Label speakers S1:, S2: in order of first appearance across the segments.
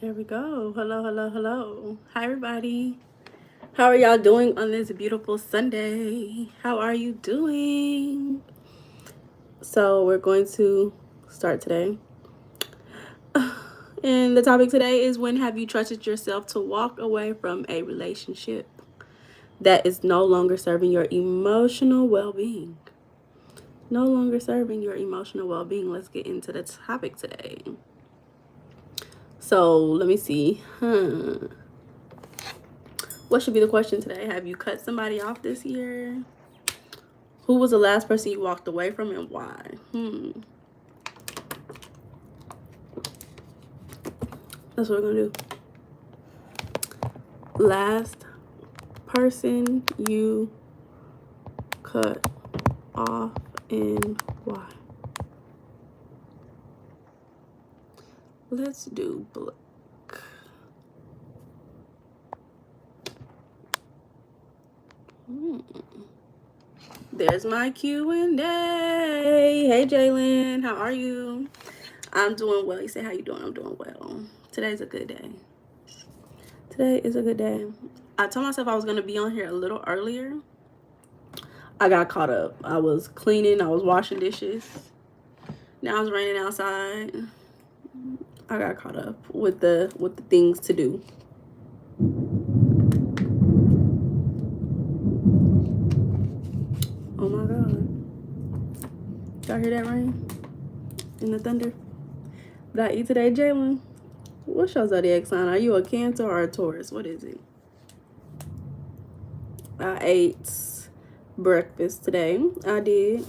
S1: There we go. Hello, hello, hello. Hi, everybody. How are y'all doing on this beautiful Sunday? How are you doing? So, we're going to start today. And the topic today is, when have you trusted yourself to walk away from a relationship that is no longer serving your emotional well being? No longer serving your emotional well being. Let's get into the topic today. So, let me see. What should be the question today? Have you cut somebody off this year? Who was the last person you walked away from and why? That's what we're gonna do. Last person you cut off and why? Let's do black. There's my Q&A. Hey, Jalen, how are you? I'm doing well. You say, how you doing? I'm doing well. Today's a good day. Today is a good day. I told myself I was going to be on here a little earlier. I got caught up. I was cleaning. I was washing dishes. Now it's raining outside. I got caught up with the things to do. Oh my God. Y'all hear that rain? And the thunder? Did I eat today, Jalen? What's your zodiac sign? Are you a Cancer or a Taurus? What is it? I ate breakfast today. I did.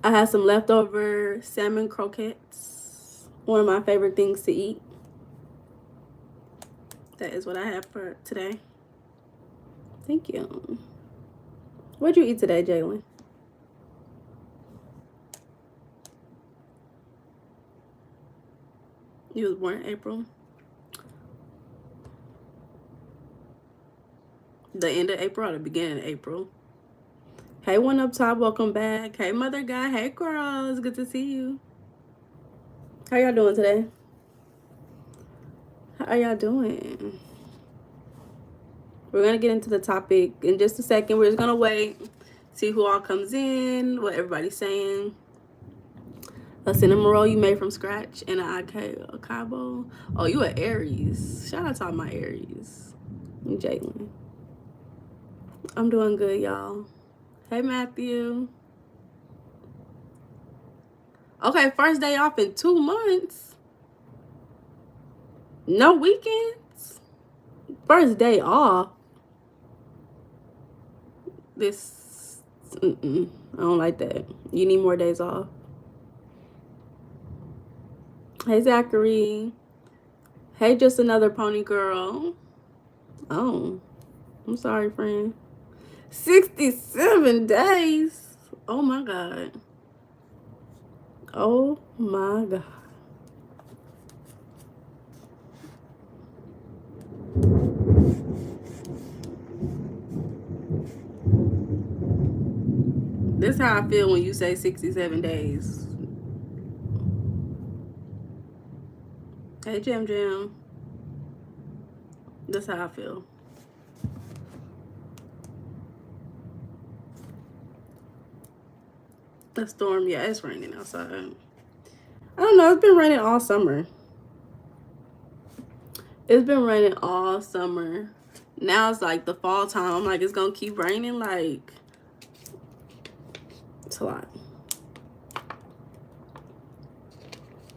S1: I had some leftover salmon croquettes. One of my favorite things to eat. That is what I have for today. Thank you. What'd you eat today, Jalen? You was born in April. The end of April or the beginning of April? Hey, one up top, welcome back. Hey, mother guy. Hey, girls. Good to see you. How y'all doing today? How are y'all doing? We're going to get into the topic in just a second. We're just going to wait, see who all comes in, what everybody's saying. A cinnamon roll you made from scratch and a acai. Oh, you an Aries. Shout out to all my Aries. Jalen. I'm doing good, y'all. Hey, Matthew. Okay, first day off in 2 months. No weekends. First day off. I don't like that. You need more days off. Hey, Zachary. Hey, just another pony girl. Oh, I'm sorry, friend. 67 days. Oh my God. Oh my God. This is how I feel when you say 67 days. Hey, Jam Jam. That's how I feel. The storm, yeah, it's raining outside. I don't know, it's been raining all summer. It's been raining all summer. Now it's like the fall time. I'm like, it's gonna keep raining. Like, it's a lot.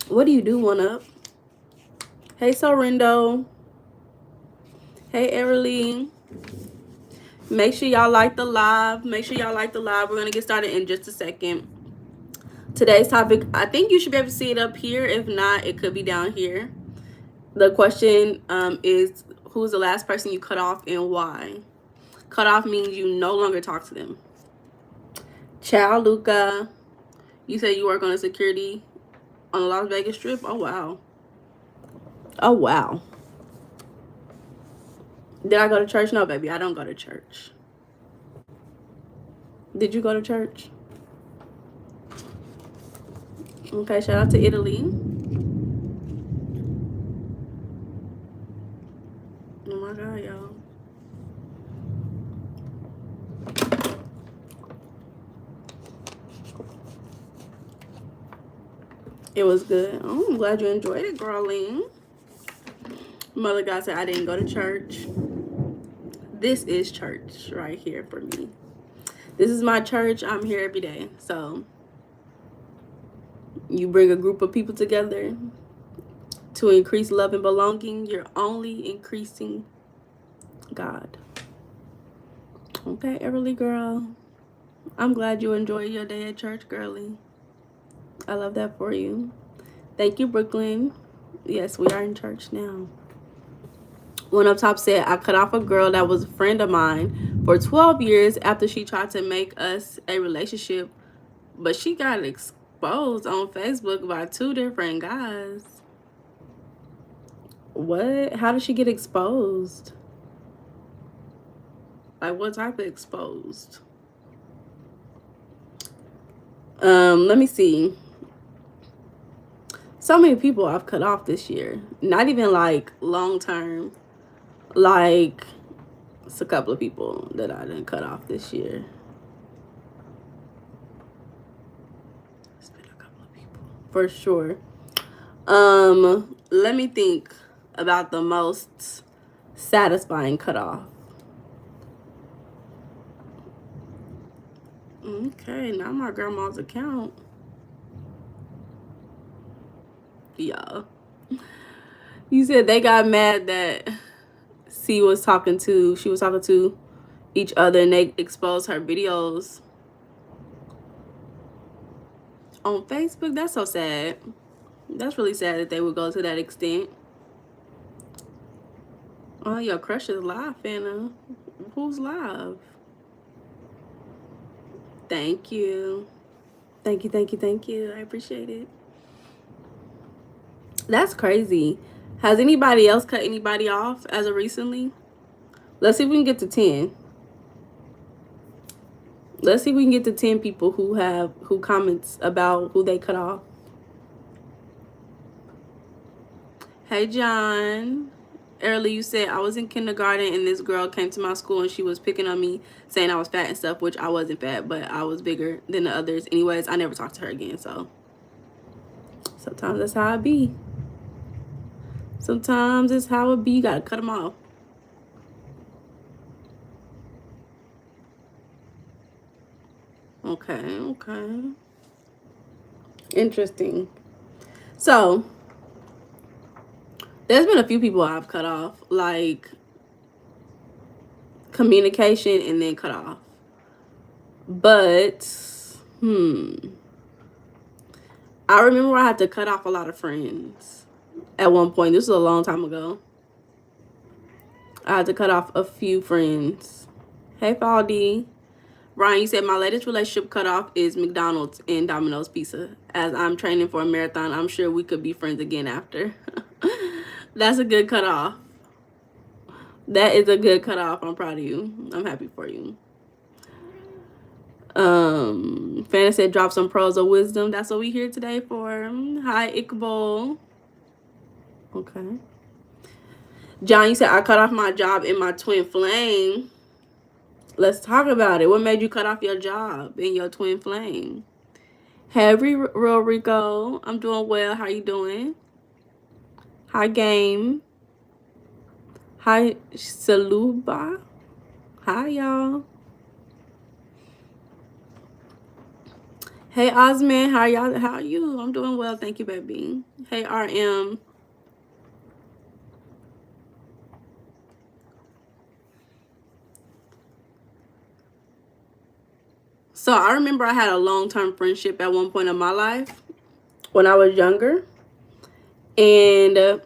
S1: What do you do, one up? Hey, Sorindo. Hey, Everly. Make sure y'all like the live. Make sure y'all like the live. We're gonna get started in just a second. Today's topic, I think you should be able to see it up here. If not, it could be down here. The question is, who's the last person you cut off and why? Cut off means you no longer talk to them. Ciao, Luca. You said you work on a security on the Las Vegas Strip? Oh, wow. Oh, wow. Did I go to church? No, baby, I don't go to church. Did you go to church? Okay, shout out to Italy. my God, y'all. It was good. Oh, I'm glad you enjoyed it, girlie. Mother God said I didn't go to church. This is church right here for me. This is my church. I'm here every day. So you bring a group of people together to increase love and belonging. You're only increasing God. Okay, Everly girl. I'm glad you enjoyed your day at church, girlie. I love that for you. Thank you, Brooklyn. Yes, we are in church now. One up top said, I cut off a girl that was a friend of mine for 12 years after she tried to make us a relationship, but she got exposed on Facebook by 2 different guys. What? How did she get exposed? Like, what type of exposed? Let me see. So many people I've cut off this year. Not even like long term. Like, it's a couple of people that I didn't cut off this year. It's been a couple of people for sure. Let me think about the most satisfying cutoff. Okay, not my grandma's account. Yeah. You said they got mad that she was talking to each other and they exposed her videos on Facebook. That's so sad. That's really sad that they would go to that extent. Oh, your crush is live, Fana. Who's live? Thank you. Thank you, thank you, thank you. I appreciate it. That's crazy. Has anybody else cut anybody off as of recently? Let's see if we can get to 10. Let's see if we can get to 10 people who comments about who they cut off. Hey, John. Earlier you said I was in kindergarten and this girl came to my school and she was picking on me, saying I was fat and stuff, which I wasn't fat, but I was bigger than the others. Anyways, I never talked to her again, so sometimes that's how it be. Sometimes it's how it be. You gotta cut them off. Okay. Interesting. So, there's been a few people I've cut off, like communication and then cut off. But, I remember I had to cut off a lot of friends at one point. This was a long time ago. I had to cut off a few friends. Hey, Faldy. Ryan, you said my latest relationship cutoff is McDonald's and Domino's Pizza. As I'm training for a marathon, I'm sure we could be friends again after. That's a good cutoff. That is a good cutoff. I'm proud of you. I'm happy for you. Fanny said drop some pearls of wisdom. That's what we here today for. Hi, Iqbal. Okay. John, you said I cut off my job in my twin flame. Let's talk about it. What made you cut off your job in your twin flame? Hey, Real Rico. I'm doing well. How you doing? Hi, Game. Hi, Saluba. Hi, y'all. Hey, Osman. How y'all? How are you? I'm doing well. Thank you, baby. Hey, RM. So I remember I had a long-term friendship at one point in my life when I was younger. And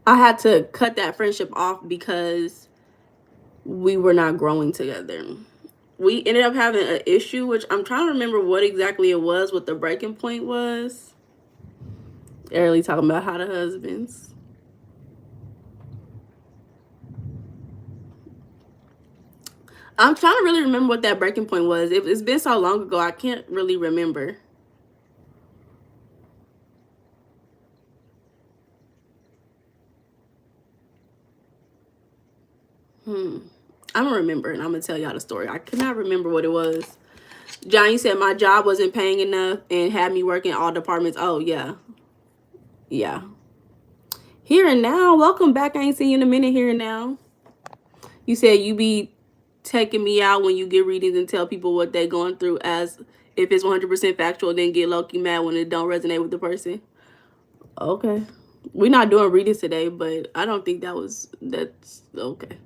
S1: I had to cut that friendship off because we were not growing together. We ended up having an issue, which I'm trying to remember what exactly it was, what the breaking point was. Early talking about how the husbands. I'm trying to really remember what that breaking point was. It's been so long ago, I can't really remember. I'm gonna remember and I'm gonna tell y'all the story. I cannot remember what it was. John, you said my job wasn't paying enough and had me working all departments. Oh yeah. Yeah. Here and Now. Welcome back. I ain't seen you in a minute. Here and Now. You said you be taking me out when you get readings and tell people what they going through as if it's 100% factual, then get low-key mad when it don't resonate with the person. Okay. We're not doing readings today, but I don't think that's okay.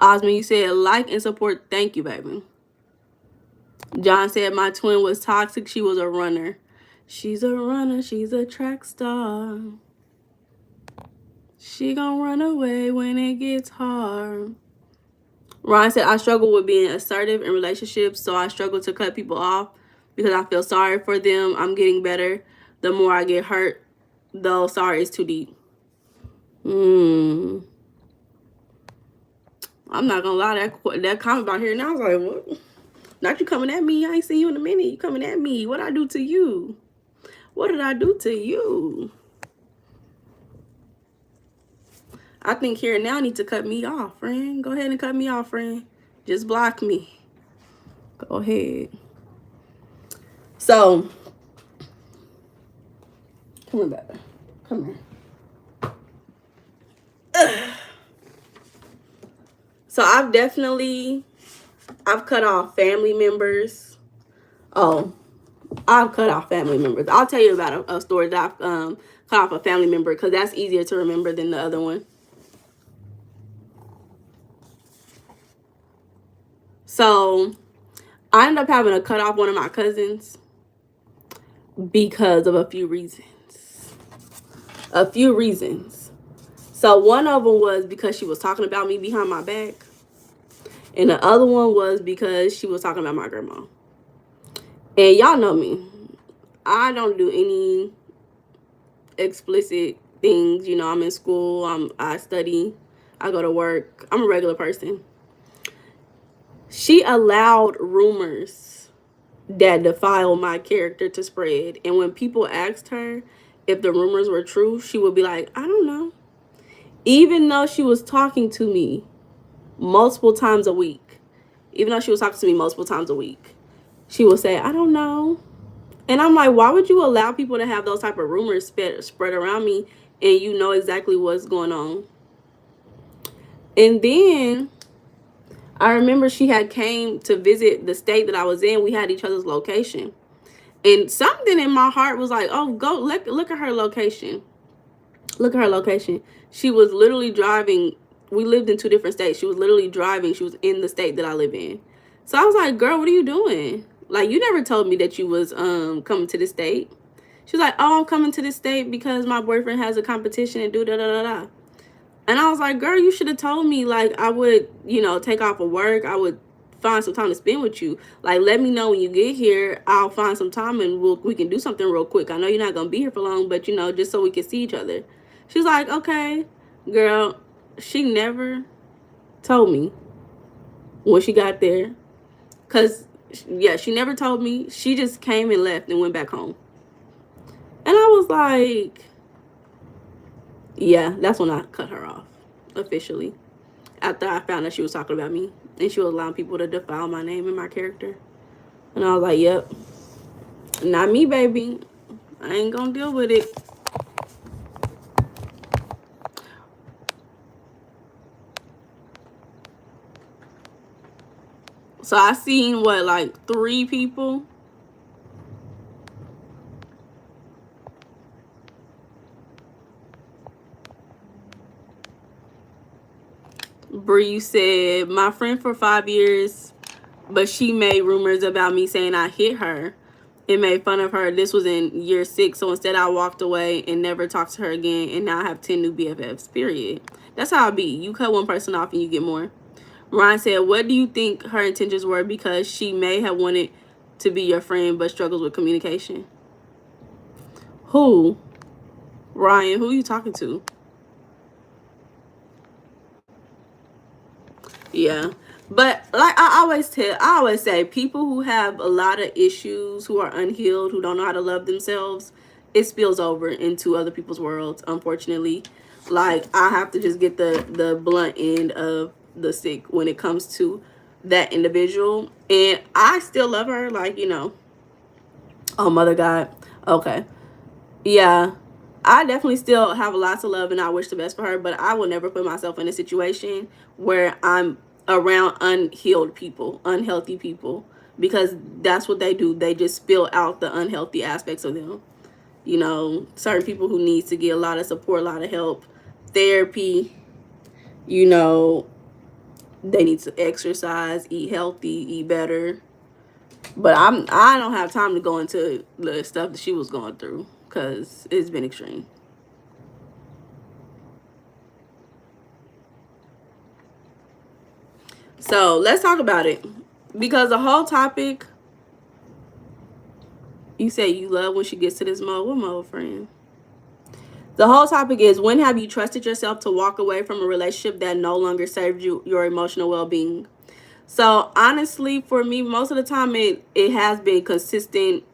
S1: Osman, you said like and support. Thank you, baby. John said my twin was toxic. She was a runner. She's a runner. She's a track star. She gonna run away when it gets hard. Ryan said, I struggle with being assertive in relationships, so I struggle to cut people off because I feel sorry for them. I'm getting better. The more I get hurt, though, sorry is too deep. I'm not gonna lie, that comment about here now, I was like, what? Not you coming at me. I ain't seen you in a minute. You coming at me. What I do to you? What did I do to you? I think Here and Now need to cut me off, friend. Go ahead and cut me off, friend. Just block me. Go ahead. So, come here, baby. Come here. Ugh. So I've cut off family members. Oh, I've cut off family members. I'll tell you about a story that I've cut off a family member because that's easier to remember than the other one. So I ended up having to cut off one of my cousins because of a few reasons. So one of them was because she was talking about me behind my back. And the other one was because she was talking about my grandma. And y'all know me. I don't do any explicit things. You know, I'm in school. I study. I go to work. I'm a regular person. She allowed rumors that defile my character to spread. And when people asked her if the rumors were true, she would be like, I don't know. Even though she was talking to me multiple times a week. She would say, I don't know. And I'm like, why would you allow people to have those type of rumors spread around me and you know exactly what's going on? And then I remember she had came to visit the state that I was in. We had each other's location. And something in my heart was like, oh, go look at her location. Look at her location. She was literally driving. We lived in 2 different states. She was literally driving. She was in the state that I live in. So I was like, girl, what are you doing? Like, you never told me that you was coming to this state. She was like, oh, I'm coming to this state because my boyfriend has a competition and do da-da-da-da. And I was like, girl, you should have told me. Like, I would, you know, take off of work. I would find some time to spend with you. Like, let me know when you get here. I'll find some time and we can do something real quick. I know you're not going to be here for long, but, you know, just so we can see each other. She's like, okay, girl. She never told me when she got there. Because, yeah, she never told me. She just came and left and went back home. And I was like, yeah, that's when I cut her off officially. After I found out she was talking about me. And she was allowing people to defile my name and my character. And I was like, yep. Not me, baby. I ain't gonna deal with it. So I seen what, like 3 people. Bree, you said my friend for 5 years, but she made rumors about me saying I hit her and made fun of her. This was in year 6, so instead I walked away and never talked to her again, and now I have 10 new BFFs, period. That's how it be. You cut one person off and you get more. Ryan said, what do you think her intentions were? Because she may have wanted to be your friend but struggles with communication. Who? Ryan, who are you talking to? Yeah. But like I always say, people who have a lot of issues, who are unhealed, who don't know how to love themselves, it spills over into other people's worlds, unfortunately. Like, I have to just get the blunt end of the stick when it comes to that individual. And I still love her, like, you know. Oh, Mother God. Okay. Yeah. I definitely still have lots of love and I wish the best for her, but I will never put myself in a situation where I'm around unhealed people, unhealthy people, because that's what they do. They just spill out the unhealthy aspects of them. You know, certain people who need to get a lot of support, a lot of help, therapy, you know, they need to exercise, eat healthy, eat better. But I don't have time to go into the stuff that she was going through because it's been extreme. So let's talk about it. Because the whole topic, you say you love when she gets to this mode. What mode, friend? The whole topic is, when have you trusted yourself to walk away from a relationship that no longer served you your emotional well-being? So honestly, for me, most of the time it has been consistent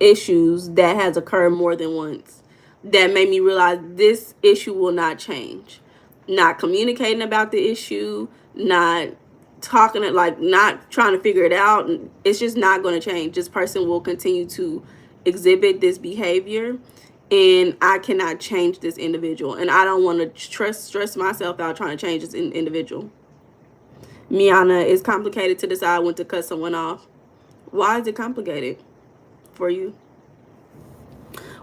S1: issues that has occurred more than once that made me realize this issue will not change. Not communicating about the issue, not talking it, like not trying to figure it out. It's just not going to change. This person will continue to exhibit this behavior, and I cannot change this individual. And I don't want to stress myself out trying to change this individual. Meiana, it's complicated to decide when to cut someone off. Why is it complicated for you?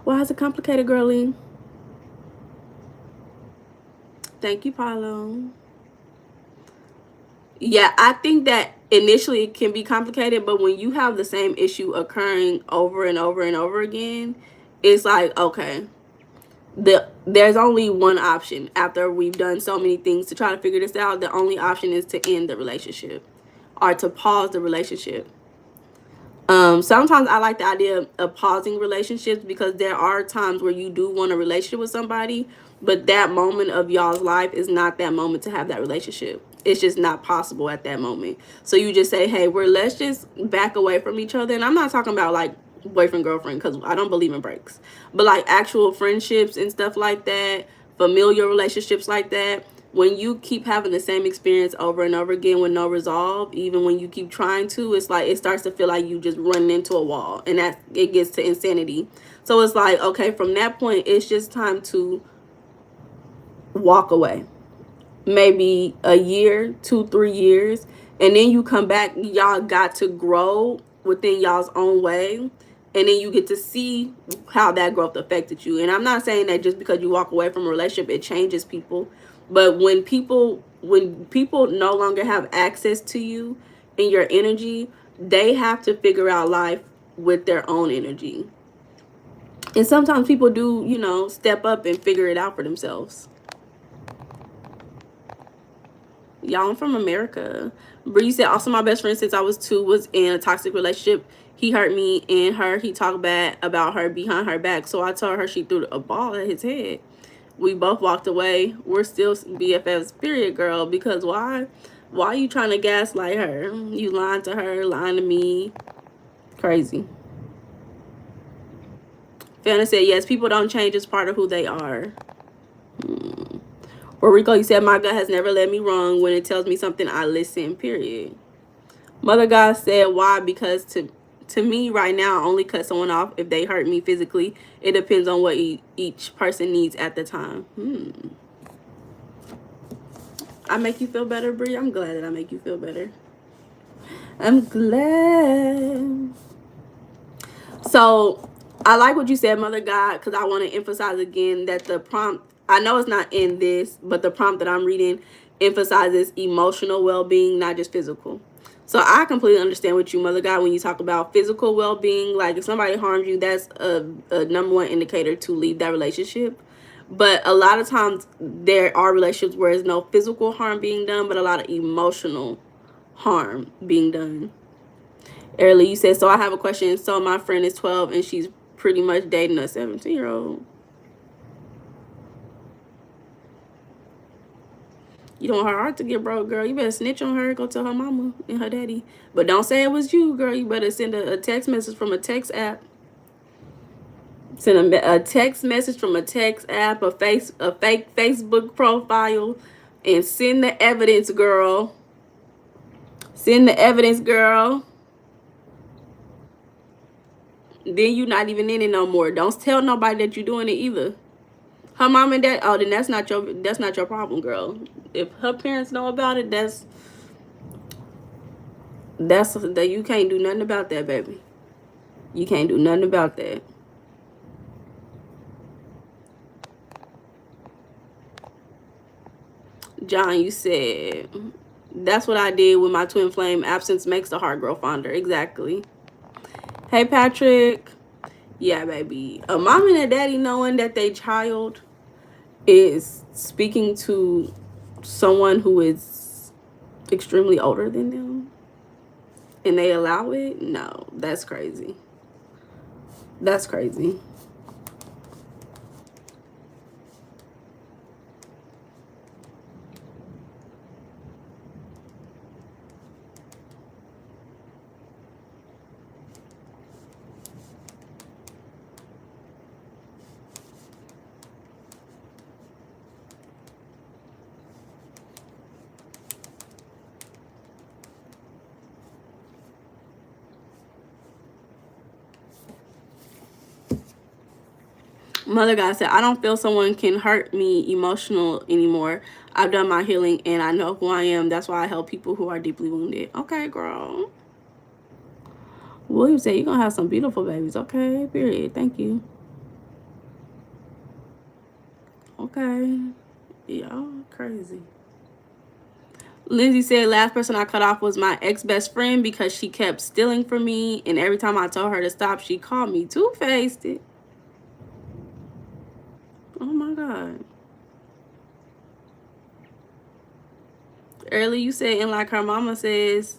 S1: Why is it complicated, girlie? Thank you, Paulo. Yeah, I think that initially it can be complicated, but when you have the same issue occurring over and over and over again, it's like, okay, there's only one option. After we've done so many things to try to figure this out, the only option is to end the relationship or to pause the relationship. Sometimes I like the idea of pausing relationships because there are times where you do want a relationship with somebody, but that moment of y'all's life is not that moment to have that relationship. It's just not possible at that moment. So you just say, hey, let's just back away from each other. And I'm not talking about like boyfriend, girlfriend, because I don't believe in breaks, but like actual friendships and stuff like that, familiar relationships like that. When you keep having the same experience over and over again with no resolve, even when you keep trying to, it's like it starts to feel like you just running into a wall, and that it gets to insanity. So it's like, okay, from that point, it's just time to walk away. Maybe a year, 2, 3 years, and then you come back. Y'all got to grow within y'all's own way, and then you get to see how that growth affected you. And I'm not saying that just because you walk away from a relationship it changes people, but when people no longer have access to you and your energy, they have to figure out life with their own energy. And sometimes people do, you know, step up and figure it out for themselves. Y'all, I'm from America. Bree said, also my best friend since I was 2 was in a toxic relationship. He hurt me and her. He talked bad about her behind her back. So I told her she threw a ball at his head. We both walked away. We're still BFFs, period, girl. Because why? Why are you trying to gaslight her? You lying to her, lying to me. Crazy. Fanna said, yes, people don't change. It's part of who they are. Rico, you said, my gut has never led me wrong. When it tells me something, I listen, period. Mother God said, why? Because to me right now, I only cut someone off if they hurt me physically. It depends on what each person needs at the time. I make you feel better, Brie? I'm glad that I make you feel better. I'm glad. So I like what you said, Mother God, because I want to emphasize again that the prompt, I know it's not in this, but the prompt that I'm reading emphasizes emotional well-being, not just physical. So I completely understand what you, Mother God, when you talk about physical well-being. Like if somebody harms you, that's a #1 indicator to leave that relationship. But a lot of times there are relationships where there's no physical harm being done, but a lot of emotional harm being done. Earlier you said, so I have a question. So my friend is 12 and she's pretty much dating a 17-year-old. You don't want her heart to get broke, girl. You better snitch on her. Go tell her mama and her daddy. But don't say it was you, girl. You better send a text message from a text app. Send a text message from a text app, a fake Facebook profile, and send the evidence, girl. Send the evidence, girl. Then you not even in it no more. Don't tell nobody that you're doing it either. Her mom and dad, oh, then that's not your problem, girl. If her parents know about it, that's that you can't do nothing about that, baby. You can't do nothing about that. John, you said that's what I did with my twin flame. Absence makes the heart grow fonder. Exactly. Hey, Patrick. Yeah, baby. A mom and a daddy knowing that their child is speaking to someone who is extremely older than them and they allow it, no, that's crazy. That's crazy. Mother God said, I don't feel someone can hurt me emotional anymore. I've done my healing and I know who I am. That's why I help people who are deeply wounded. Okay, girl. William said, you're going to have some beautiful babies. Okay, period. Thank you. Okay. Y'all crazy. Lindsay said, last person I cut off was my ex-best friend because she kept stealing from me. And every time I told her to stop, she called me two-faced it. Oh, my God. Early you said, and like her mama says,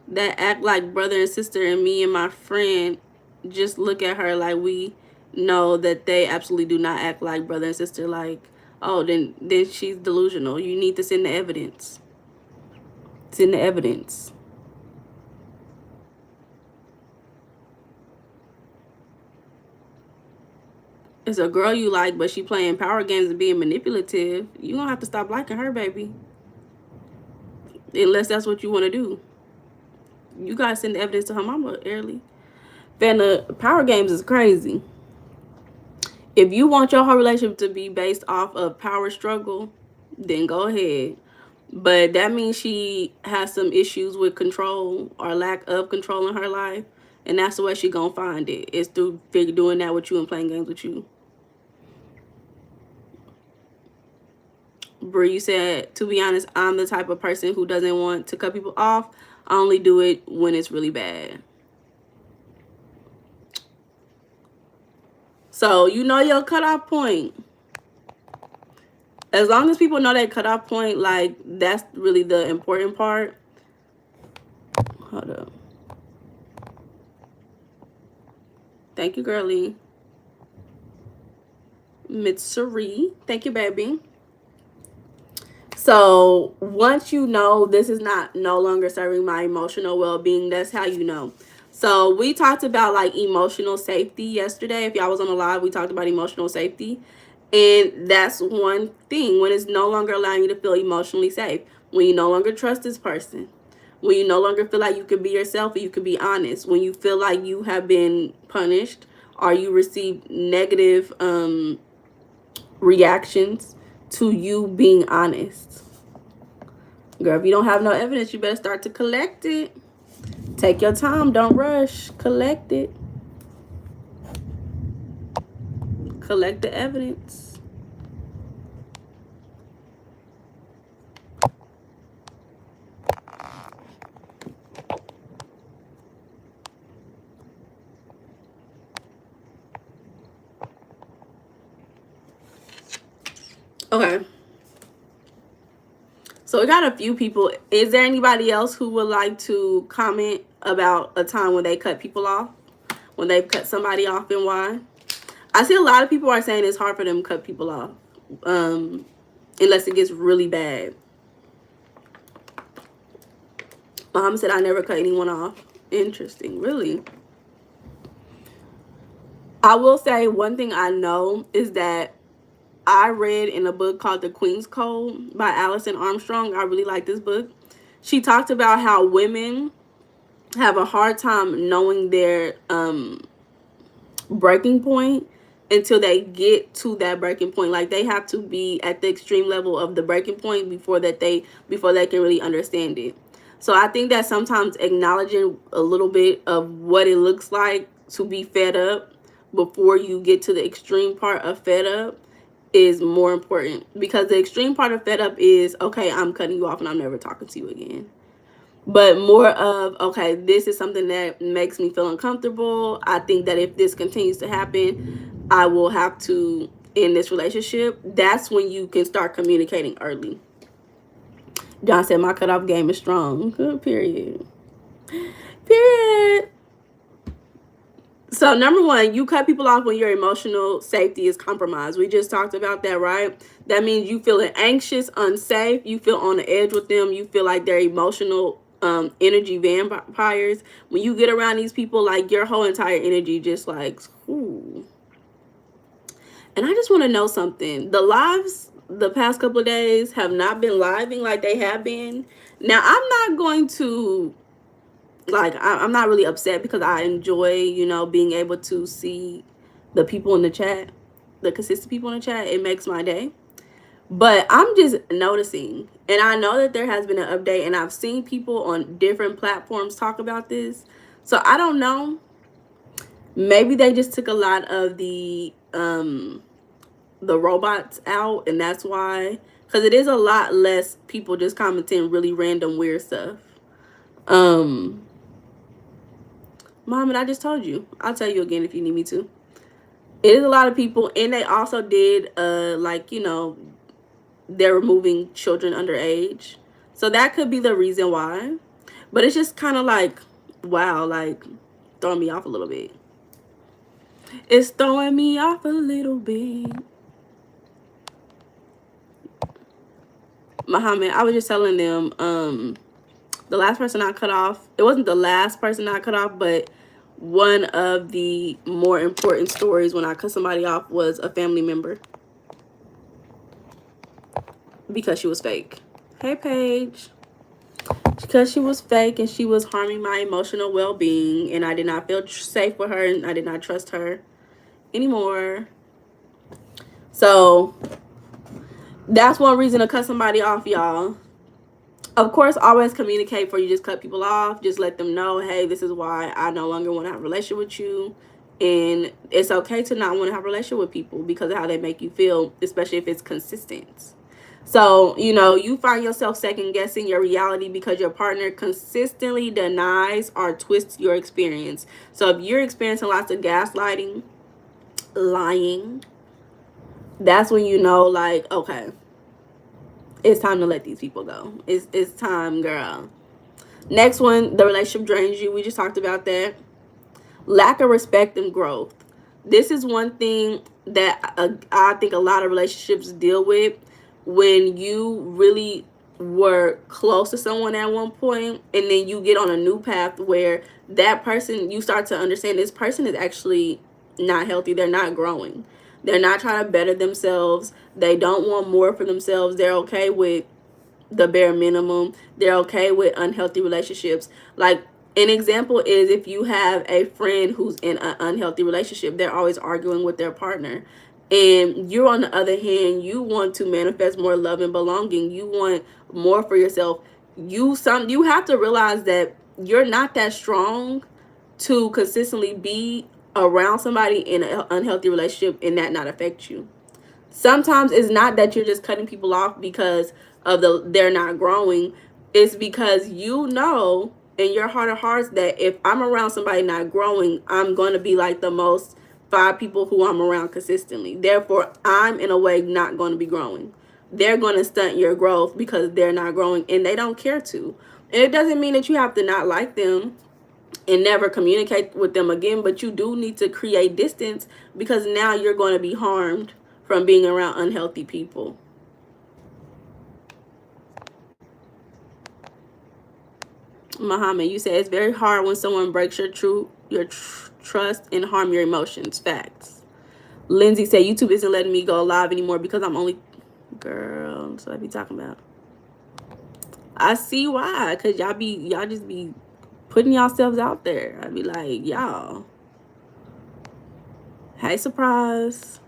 S1: that act like brother and sister, and me and my friend just look at her like we know that they absolutely do not act like brother and sister. Like, oh, then she's delusional. You need to send the evidence. Send the evidence. It's a girl you like, but she playing power games and being manipulative. You gonna have to stop liking her, baby. Unless that's what you want to do. You gotta send the evidence to her mama early. Then the power games is crazy. If you want your whole relationship to be based off of power struggle, then go ahead. But that means she has some issues with control or lack of control in her life. And that's the way she gonna find it. It's through doing that with you and playing games with you. Brie, you said, to be honest, I'm the type of person who doesn't want to cut people off. I only do it when it's really bad. So you know your cutoff point. As long as people know that cutoff point, like, that's really the important part. Hold up. Thank you, girlie. Mitsuri. Thank you, baby. So once you know this is no longer serving my emotional well-being, that's how you know. So we talked about like emotional safety yesterday. If y'all was on the live, we talked about emotional safety. And that's one thing, when it's no longer allowing you to feel emotionally safe. When you no longer trust this person. When you no longer feel like you can be yourself and you can be honest. When you feel like you have been punished or you received negative reactions to you being honest. Girl, if you don't have no evidence, you better start to collect it. Take your time. Don't rush. Collect it. Collect the evidence. Okay. So we got a few people. Is there anybody else who would like to comment about a time when they cut people off? When they cut somebody off and why? I see a lot of people are saying it's hard for them to cut people off. Unless it gets really bad. Mom said I never cut anyone off. Interesting. Really? I will say one thing I know is that I read in a book called The Queen's Code by Alison Armstrong. I really like this book. She talked about how women have a hard time knowing their breaking point until they get to that breaking point. Like they have to be at the extreme level of the breaking point before they can really understand it. So I think that sometimes acknowledging a little bit of what it looks like to be fed up before you get to the extreme part of fed up is more important, because the extreme part of fed up is, okay, I'm cutting you off and I'm never talking to you again. But more of, okay, this is something that makes me feel uncomfortable. I think that if this continues to happen, I will have to end this relationship. That's when you can start communicating early. John said my cutoff game is strong. Good, period. Period. So number one, you cut people off when your emotional safety is compromised. We just talked about that, right? That means you feeling anxious, unsafe. You feel on the edge with them. You feel like they're emotional energy vampires. When you get around these people, like your whole entire energy just like, ooh. And I just want to know something. The lives the past couple of days have not been living like they have been. Now, I'm not going to, like, I'm not really upset because I enjoy, you know, being able to see the people in the chat, the consistent people in the chat. It makes my day. But I'm just noticing, and I know that there has been an update, and I've seen people on different platforms talk about this. So I don't know. Maybe they just took a lot of the robots out, and that's why, because it is a lot less people just commenting really random weird stuff. Mom, and I just told you. I'll tell you again if you need me to. It is a lot of people, and they also did like, you know, they're removing children underage. So that could be the reason why. But it's just kind of like, wow, like throwing me off a little bit. It's throwing me off a little bit. Muhammad, I was just telling them, the last person I cut off, it wasn't the last person I cut off, but one of the more important stories when I cut somebody off was a family member, because she was fake. Hey, Paige. Because she was fake and she was harming my emotional well-being, and I did not feel safe with her, and I did not trust her anymore. So that's one reason to cut somebody off, y'all. Of course, always communicate before you just cut people off. Just let them know, hey, this is why I no longer want to have a relationship with you. And it's okay to not want to have a relationship with people because of how they make you feel, especially if it's consistent. So, you know, you find yourself second guessing your reality because your partner consistently denies or twists your experience. So if you're experiencing lots of gaslighting, lying, that's when you know, like, okay, it's time to let these people go. It's time, girl. Next one, the relationship drains you. We just talked about that. Lack of respect and growth. This is one thing that I think a lot of relationships deal with. When you really were close to someone at one point, and then you get on a new path where that person, you start to understand this person is actually not healthy. They're not growing. They're not trying to better themselves. They don't want more for themselves. They're okay with the bare minimum. They're okay with unhealthy relationships. Like, an example is if you have a friend who's in an unhealthy relationship, they're always arguing with their partner. And you, on the other hand, you want to manifest more love and belonging. You want more for yourself. You have to realize that you're not that strong to consistently be around somebody in an unhealthy relationship and that not affect you. Sometimes it's not that you're just cutting people off because of they're not growing. It's because you know in your heart of hearts that if I'm around somebody not growing, I'm going to be like the most 5 people who I'm around consistently. Therefore, I'm in a way not going to be growing. They're going to stunt your growth because they're not growing and they don't care to. And it doesn't mean that you have to not like them and never communicate with them again, but you do need to create distance because now you're going to be harmed from being around unhealthy people. Muhammad, you said it's very hard when someone breaks your trust and harm your emotions. Facts. Lindsay said YouTube isn't letting me go live anymore because I'm only... Girl, that's what I be talking about. I see why. Because y'all just be putting yourselves out there. I be like, y'all. Hey, surprise.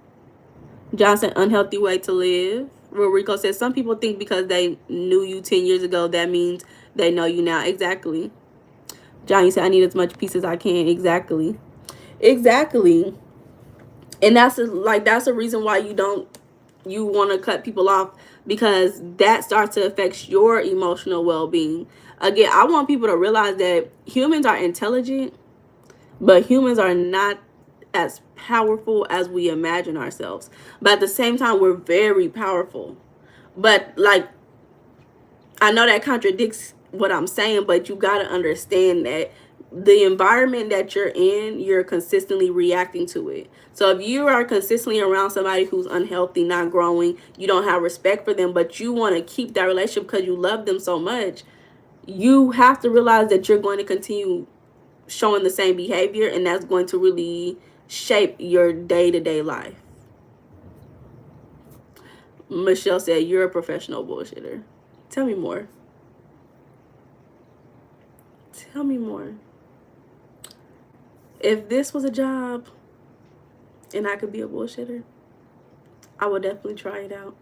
S1: Johnson, unhealthy way to live. Real Rico says, some people think because they knew you 10 years ago, that means they know you now. Exactly. Johnny said, I need as much peace as I can. Exactly. Exactly. And that's a reason why you want to cut people off, because that starts to affect your emotional well-being. Again, I want people to realize that humans are intelligent, but humans are not as powerful as we imagine ourselves. But at the same time, we're very powerful. But like, I know that contradicts what I'm saying, but you got to understand that the environment that you're in, you're consistently reacting to it. So if you are consistently around somebody who's unhealthy, not growing, you don't have respect for them, but you want to keep that relationship because you love them so much, you have to realize that you're going to continue showing the same behavior, and that's going to really shape your day-to-day life. Michelle said, you're a professional bullshitter. Tell me more. Tell me more. If this was a job and I could be a bullshitter, I would definitely try it out.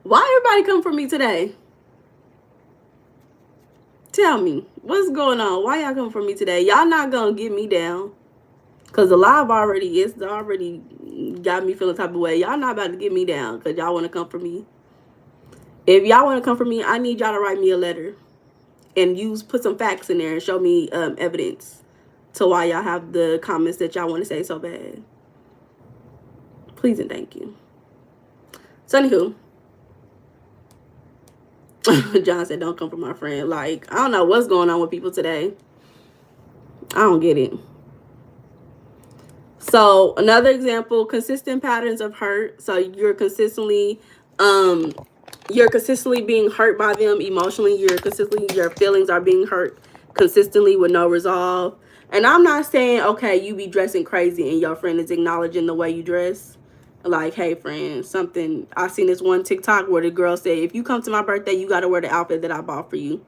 S1: Why everybody come for me today? Tell me, what's going on? Why y'all come for me today? Y'all not gonna get me down, because the live already got me feeling type of way. Y'all not about to get me down because y'all want to come for me. If y'all want to come for me, I need y'all to write me a letter and put some facts in there and show me evidence to why y'all have the comments that y'all want to say so bad. Please and thank you. So anywho, John said, don't come for my friend. Like, I don't know what's going on with people today. I don't get it. So another example, consistent patterns of hurt. So you're consistently being hurt by them emotionally. Your feelings are being hurt consistently with no resolve. And I'm not saying, okay, you be dressing crazy and your friend is acknowledging the way you dress. Like, hey, friend, I seen this one TikTok where the girl said, if you come to my birthday, you got to wear the outfit that I bought for you.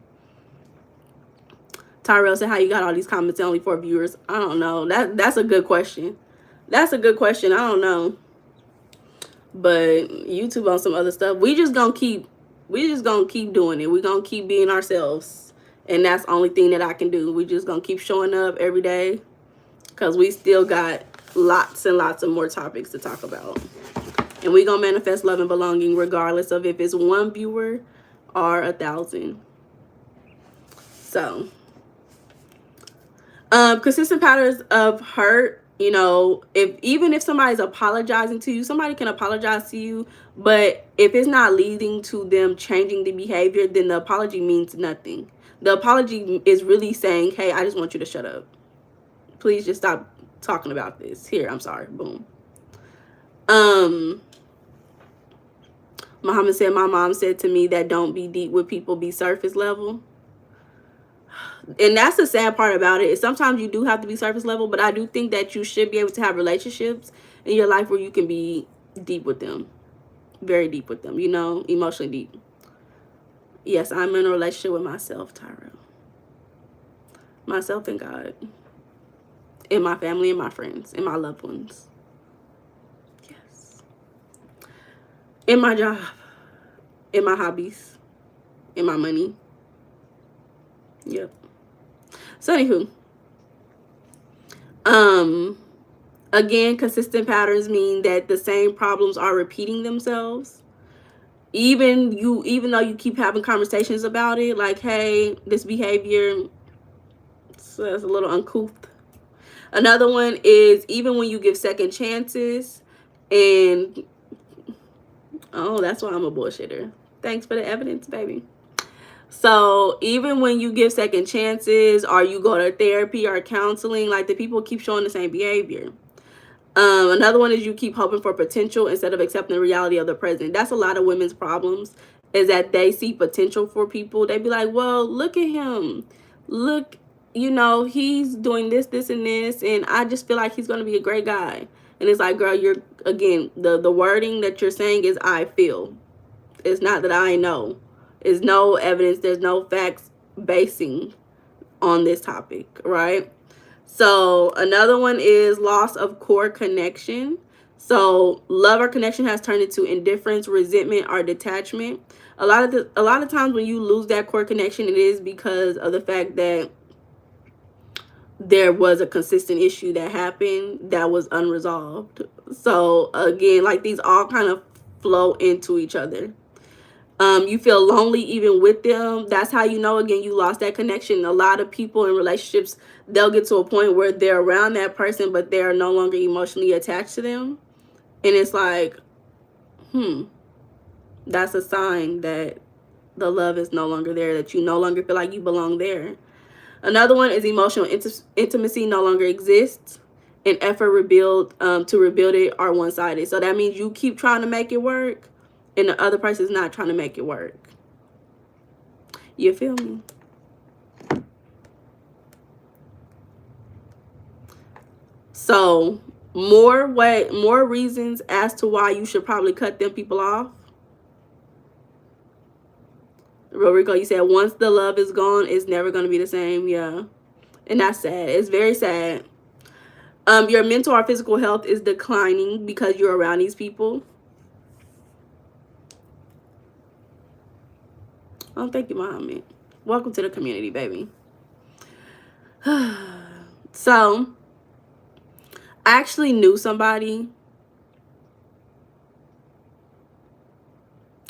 S1: Tyrell said, how you got all these comments and only 4 viewers? I don't know. That's a good question. That's a good question. I don't know. But YouTube on some other stuff. We just gonna keep doing it. We gonna keep being ourselves. And that's the only thing that I can do. We just gonna keep showing up every day, because we still got lots and lots of more topics to talk about. And we gonna manifest love and belonging regardless of if it's 1 viewer or 1,000. So consistent patterns of hurt. You know, even if somebody's apologizing to you, somebody can apologize to you, but if it's not leading to them changing the behavior, then the apology means nothing. The apology is really saying, hey, I just want you to shut up. Please just stop talking about this. Here, I'm sorry. Boom. Muhammad said, my mom said to me that don't be deep with people, be surface level. And that's the sad part about it. Sometimes you do have to be surface level, but I do think that you should be able to have relationships in your life where you can be deep with them. Very deep with them, you know, emotionally deep. Yes, I'm in a relationship with myself, Tyrell. Myself and God. And my family and my friends and my loved ones. Yes. In my job. In my hobbies. In my money. Yep. So anywho, again, consistent patterns mean that the same problems are repeating themselves. Even though you keep having conversations about it, like, hey, this behavior is a little uncouth. Another one is even when you give second chances, and oh, that's why I'm a bullshitter. Thanks for the evidence, baby. So even when you give second chances or you go to therapy or counseling, like, the people keep showing the same behavior. Another one is you keep hoping for potential instead of accepting the reality of the present. That's a lot of women's problems, is that they see potential for people. They be like, well, look at him. Look you know, he's doing this, this, and this, and I just feel like he's going to be a great guy. And it's like, girl, you're, again, the wording that you're saying is I feel. It's not that I know. There's no evidence, there's no facts basing on this topic, right? So another one is loss of core connection. So love or connection has turned into indifference, resentment, or detachment. A lot of times when you lose that core connection, it is because of the fact that there was a consistent issue that happened that was unresolved. So again, like, these all kind of flow into each other. You feel lonely even with them. That's how you know, again, you lost that connection. A lot of people in relationships, they'll get to a point where they're around that person, but they're no longer emotionally attached to them. And it's like, that's a sign that the love is no longer there, that you no longer feel like you belong there. Another one is emotional intimacy no longer exists, and effort to rebuild it are one-sided. So that means you keep trying to make it work, and the other person is not trying to make it work. You feel me? So more reasons as to why you should probably cut them people off. Rico, you said once the love is gone, it's never going to be the same. Yeah. And that's sad. It's very sad. Your mental or physical health is declining because you're around these people. Oh, thank you, Muhammad. Welcome to the community, baby. So, I actually knew somebody.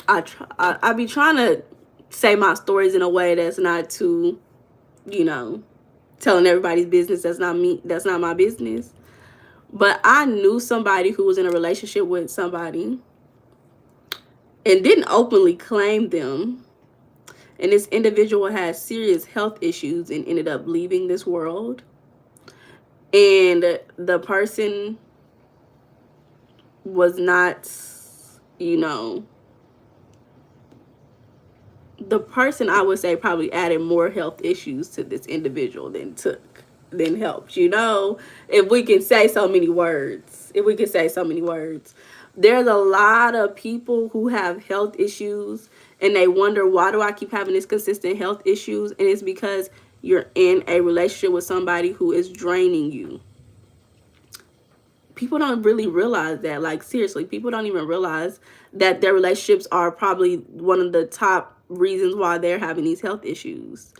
S1: I be trying to say my stories in a way that's not too, you know, telling everybody's business. That's not me. That's not my business. But I knew somebody who was in a relationship with somebody and didn't openly claim them. And this individual had serious health issues and ended up leaving this world. And the person was not, you know, the person, I would say, probably added more health issues to this individual than helped, you know, if we can say so many words. There's a lot of people who have health issues and they wonder, why do I keep having this consistent health issues? And it's because you're in a relationship with somebody who is draining you. People don't really realize that. Like, seriously, people don't even realize that their relationships are probably one of the top reasons why they're having these health issues.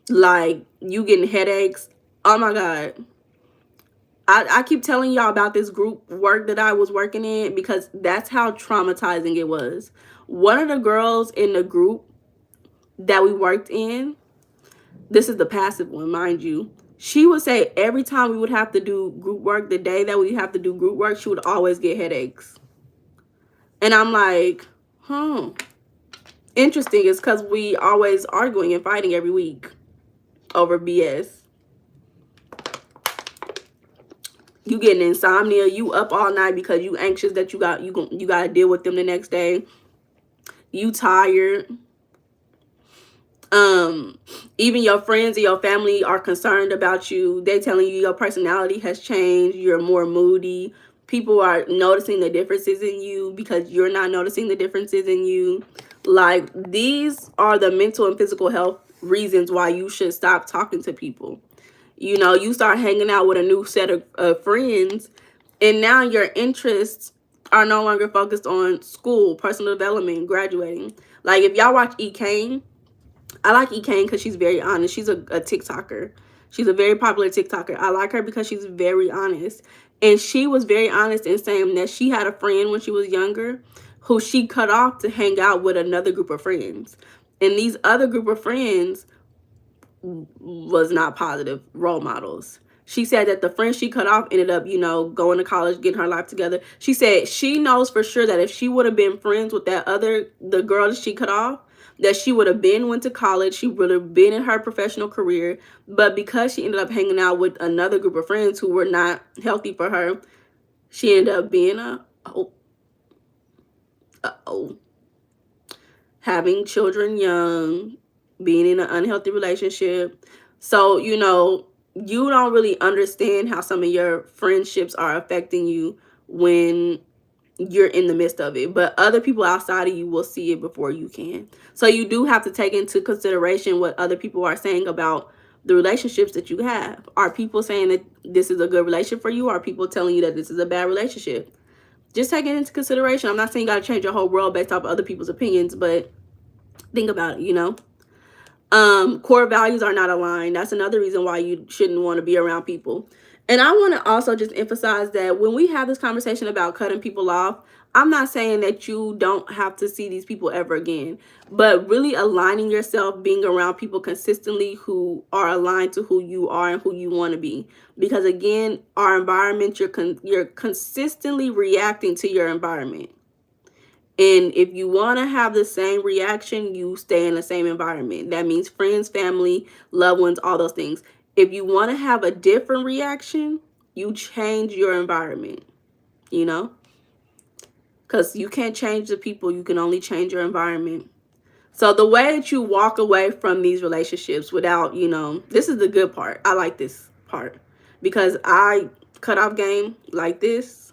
S1: Like, you getting headaches. Oh my God. I keep telling y'all about this group work that I was working in because that's how traumatizing it was. One of the girls in the group that we worked in, this is the passive one, mind you, she would say every time we would have to do group work, the day that we have to do group work, she would always get headaches. And I'm like, interesting. It's because we always arguing and fighting every week over BS. You getting insomnia, you up all night because you anxious that you got to deal with them the next day. You tired. Even your friends and your family are concerned about you. They telling you your personality has changed. You're more moody. People are noticing the differences in you because you're not noticing the differences in you. Like, these are the mental and physical health reasons why you should stop talking to people. You know, you start hanging out with a new set of friends, and now your interests are no longer focused on school, personal development, graduating. Like, if y'all watch E. Kane, I like E. Kane because she's very honest. She's a TikToker. She's a very popular TikToker. I like her because she's very honest. And she was very honest in saying that she had a friend when she was younger who she cut off to hang out with another group of friends. And these other group of friends was not positive role models. She said that the friends she cut off ended up, you know, going to college, getting her life together. She said she knows for sure that if she would have been friends with the girl that she cut off, that she would have went to college, she would have been in her professional career. But because she ended up hanging out with another group of friends who were not healthy for her, she ended up being having children young, being in an unhealthy relationship. So, you know, you don't really understand how some of your friendships are affecting you when you're in the midst of it, but other people outside of you will see it before you can. So you do have to take into consideration what other people are saying about the relationships that you have. Are people saying that this is a good relationship for you? Are people telling you that this is a bad relationship? Just take it into consideration. I'm not saying you got to change your whole world based off of other people's opinions, but think about it, you know. Core values are not aligned. That's another reason why you shouldn't want to be around people. And I want to also just emphasize that when we have this conversation about cutting people off, I'm not saying that you don't have to see these people ever again, but really aligning yourself, being around people consistently who are aligned to who you are and who you want to be. Because again, our environment, you're consistently reacting to your environment. And if you want to have the same reaction, you stay in the same environment. That means friends, family, loved ones, all those things. If you want to have a different reaction, you change your environment, you know? Because you can't change the people. You can only change your environment. So the way that you walk away from these relationships without, you know, this is the good part. I like this part. Because I cut off game like this.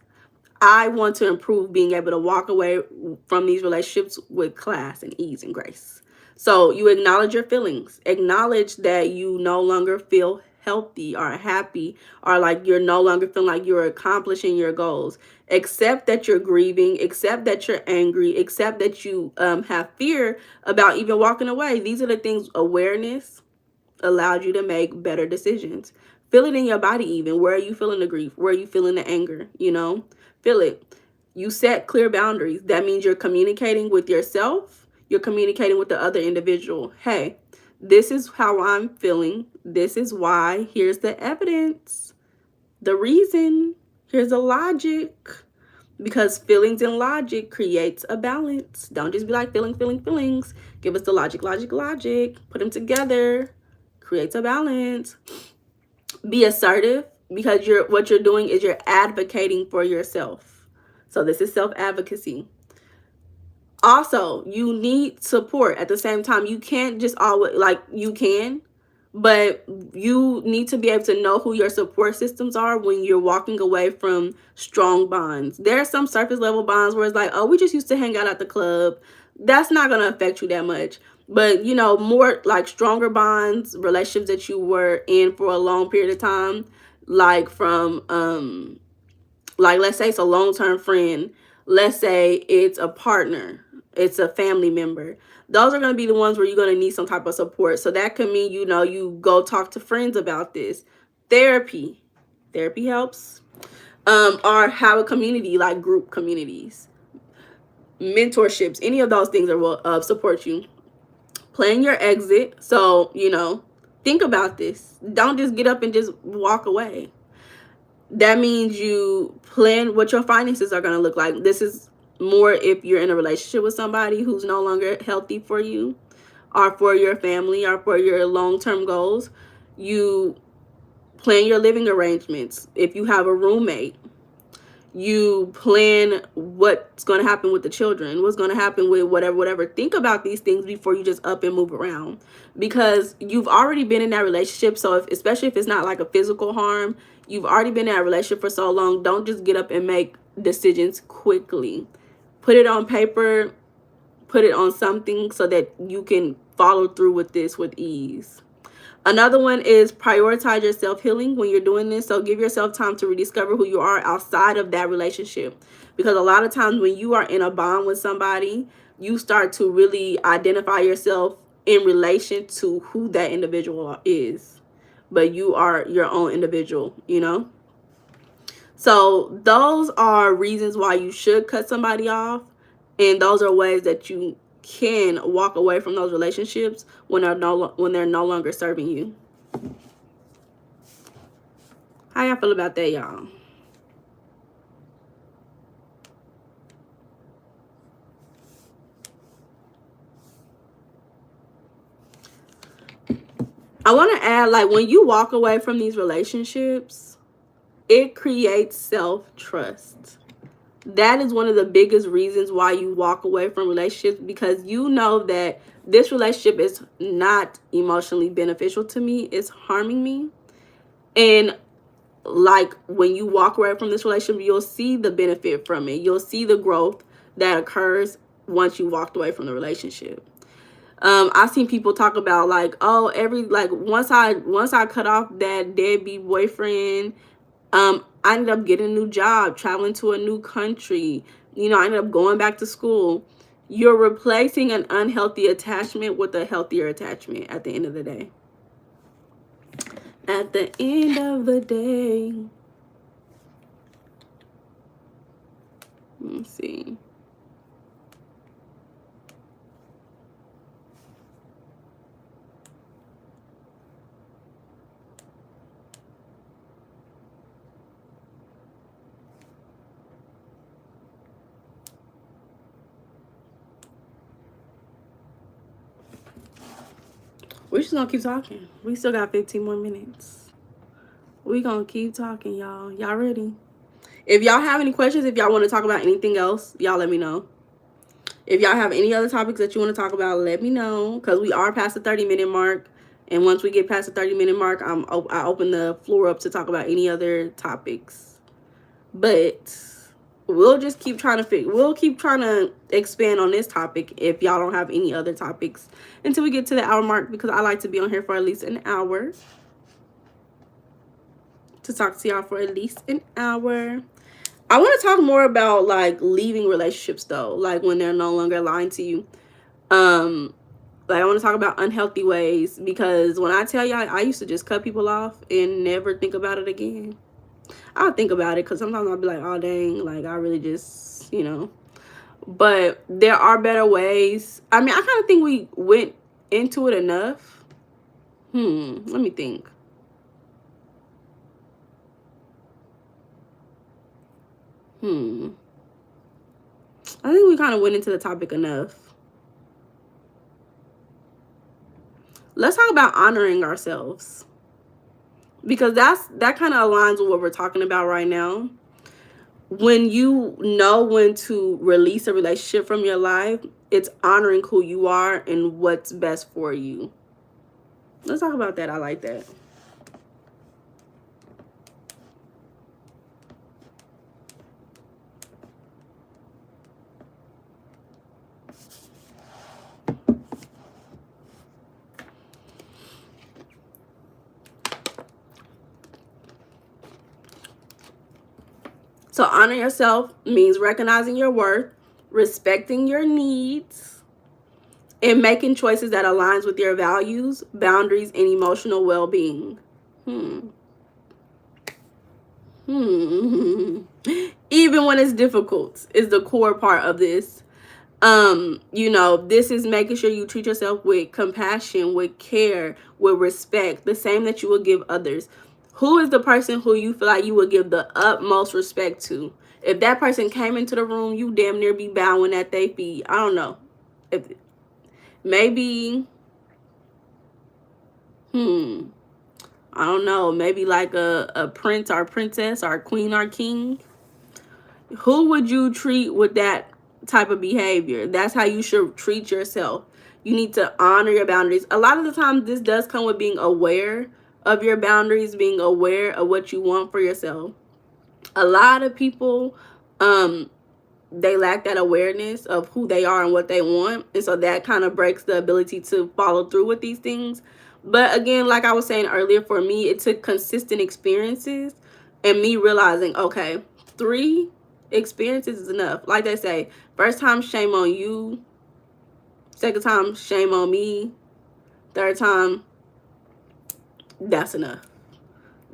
S1: I want to improve being able to walk away from these relationships with class and ease and grace. So you acknowledge your feelings. Acknowledge that you no longer feel healthy or happy, or like you're no longer feeling like you're accomplishing your goals. Accept that you're grieving. Accept that you're angry. Accept that you have fear about even walking away. These are the things, awareness allowed you to make better decisions. Feel it in your body even. Where are you feeling the grief? Where are you feeling the anger? You know, feel it. You set clear boundaries. That means you're communicating with yourself. You're communicating with the other individual. Hey, this is how I'm feeling. This is why. Here's the evidence. The reason. Here's the logic. Because feelings and logic creates a balance. Don't just be like feelings. Give us the logic. Put them together. Creates a balance. Be assertive, because what you're doing is you're advocating for yourself. So this is self-advocacy. Also, you need support at the same time. You can't just always, like, you can, but you need to be able to know who your support systems are when you're walking away from strong bonds. There are some surface level bonds where it's like, oh, we just used to hang out at the club. That's not going to affect you that much. But, you know, more like stronger bonds, relationships that you were in for a long period of time, like from, like, let's say it's a long-term friend. Let's say it's a partner. It's a family member. Those are going to be the ones where you're going to need some type of support. So that could mean, you know, you go talk to friends about this. Therapy helps. Or have a community, like group communities. Mentorships, any of those things will support you. Plan your exit. So, you know, think about this. Don't just get up and just walk away. That means you plan what your finances are going to look like. This is more if you're in a relationship with somebody who's no longer healthy for you, or for your family, or for your long-term goals. You plan your living arrangements. If you have a roommate, you plan what's going to happen with the children, what's going to happen with whatever. Think about these things before you just up and move around, because you've already been in that relationship. So especially if it's not like a physical harm, you've already been in that relationship for so long. Don't just get up and make decisions quickly. Put it on paper, put it on something so that you can follow through with this with ease. Another one is prioritize your self-healing when you're doing this. So give yourself time to rediscover who you are outside of that relationship. Because a lot of times when you are in a bond with somebody, you start to really identify yourself in relation to who that individual is. But you are your own individual, you know? So those are reasons why you should cut somebody off. And those are ways that you can walk away from those relationships when they're no longer serving you. How y'all feel about that, y'all? I want to add, like, when you walk away from these relationships, it creates self-trust. That is one of the biggest reasons why you walk away from relationships, because you know that this relationship is not emotionally beneficial to me. It's harming me. And like when you walk away from this relationship, you'll see the benefit from it. You'll see the growth that occurs once you walked away from the relationship. I've seen people talk about like, oh, once I cut off that deadbeat boyfriend, I ended up getting a new job, traveling to a new country. You know, I ended up going back to school. You're replacing an unhealthy attachment with a healthier attachment at the end of the day. At the end of the day. Let's see. We're just gonna keep talking. We still got 15 more minutes. We gonna keep talking, y'all. Y'all ready? If y'all have any questions, if y'all want to talk about anything else, y'all let me know. If y'all have any other topics that you want to talk about, let me know, because we are past the 30-minute mark. And once we get past the 30-minute mark, I open the floor up to talk about any other topics. But we'll just keep trying to expand on this topic if y'all don't have any other topics until we get to the hour mark, because I like to be on here for at least an hour. To talk to y'all for at least an hour. I want to talk more about like leaving relationships though, like when they're no longer aligned to you. Like I want to talk about unhealthy ways, because when I tell y'all, I used to just cut people off and never think about it again. I'll think about it because sometimes I'll be like, oh dang, like I really just, you know. But there are better ways. I mean, I kind of think we went into it enough. Let me think. I think we kind of went into the topic enough. Let's talk about honoring ourselves, because that kind of aligns with what we're talking about right now. When you know when to release a relationship from your life, it's honoring who you are and what's best for you. Let's talk about that. I like that. So honor yourself means recognizing your worth, respecting your needs, and making choices that aligns with your values, boundaries, and emotional well-being. Even when it's difficult is the core part of this. You know, this is making sure you treat yourself with compassion, with care, with respect, the same that you would give others. Who is the person who you feel like you would give the utmost respect to? If that person came into the room, you damn near be bowing at their feet. I don't know. If maybe, I don't know, maybe like a prince or princess or queen or king. Who would you treat with that type of behavior? That's how you should treat yourself. You need to honor your boundaries. A lot of the time, this does come with being aware of your boundaries, being aware of what you want for yourself. A lot of people, they lack that awareness of who they are and what they want. And so that kind of breaks the ability to follow through with these things. But again, like I was saying earlier, for me, it took consistent experiences and me realizing, okay, 3 experiences is enough. Like they say, first time, shame on you. Second time, shame on me. Third time, that's enough.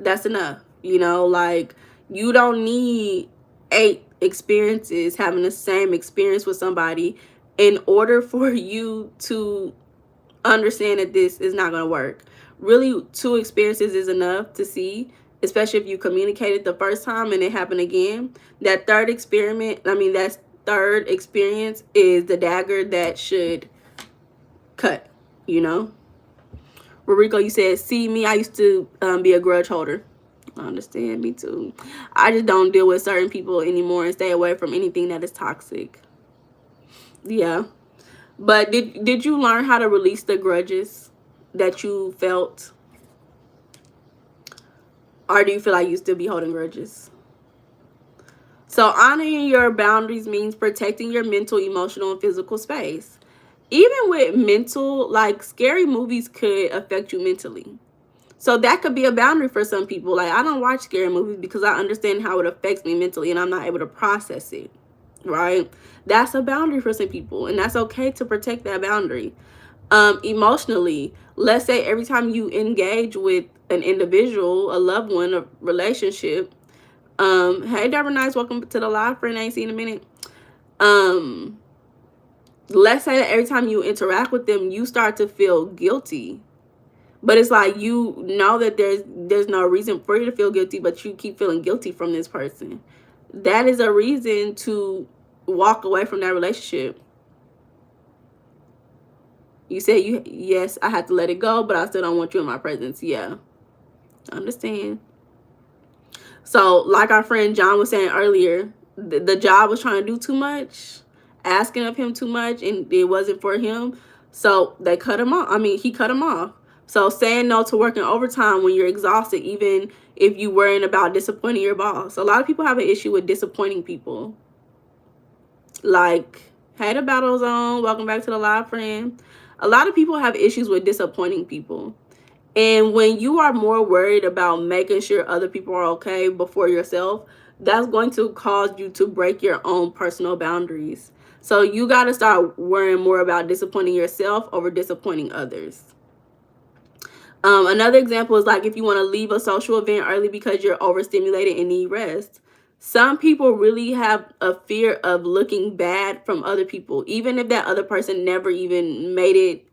S1: That's enough. You know, like you don't need 8 experiences having the same experience with somebody in order for you to understand that this is not going to work. Really, 2 experiences is enough to see, especially if you communicated the first time and it happened again. That third experience is the dagger that should cut, you know. Rico, you said, see me, I used to be a grudge holder. I understand. Me too. I just don't deal with certain people anymore and stay away from anything that is toxic. Yeah. But did you learn how to release the grudges that you felt? Or do you feel like you still be holding grudges? So honoring your boundaries means protecting your mental, emotional, and physical space. Even with mental, like scary movies could affect you mentally. So that could be a boundary for some people. Like, I don't watch scary movies because I understand how it affects me mentally and I'm not able to process it, right? That's a boundary for some people, and that's okay to protect that boundary. Emotionally, let's say every time you engage with an individual, a loved one, a relationship, hey Deborah Nice, welcome to the live, friend. I ain't seen in a minute. Let's say that every time you interact with them, you start to feel guilty. But it's like, you know that there's no reason for you to feel guilty, but you keep feeling guilty from this person. That is a reason to walk away from that relationship. You said yes, I had to let it go, but I still don't want you in my presence. Yeah, I understand. So like our friend John was saying earlier, the job was trying to do too much, asking of him too much, and it wasn't for him. So they cut him off. I mean, he cut him off. So saying no to working overtime when you're exhausted, even if you worrying about disappointing your boss. A lot of people have an issue with disappointing people. Like, hey, the battle's on. Welcome back to the live, friend. A lot of people have issues with disappointing people. And when you are more worried about making sure other people are okay before yourself, that's going to cause you to break your own personal boundaries. So you got to start worrying more about disappointing yourself over disappointing others. Another example is like if you want to leave a social event early because you're overstimulated and need rest. Some people really have a fear of looking bad from other people, even if that other person never even made it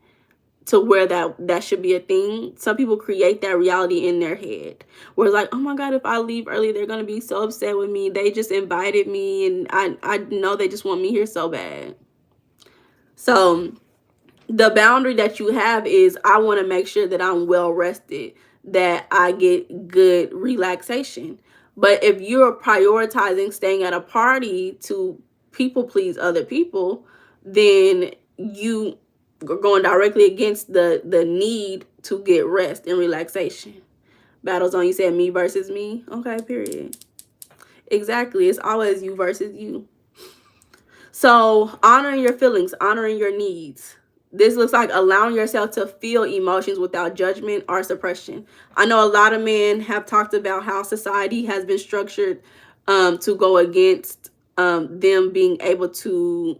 S1: to where that should be a thing. Some people create that reality in their head where it's like, oh my God, if I leave early, they're going to be so upset with me. They just invited me and I know they just want me here so bad. So the boundary that you have is, I want to make sure that I'm well rested, that I get good relaxation. But if you're prioritizing staying at a party to people please other people, then you are going directly against the need to get rest and relaxation. Battles on, you said me versus me. Okay, period. Exactly. It's always you versus you. So honoring your feelings, honoring your needs. This looks like allowing yourself to feel emotions without judgment or suppression. I know a lot of men have talked about how society has been structured to go against them being able to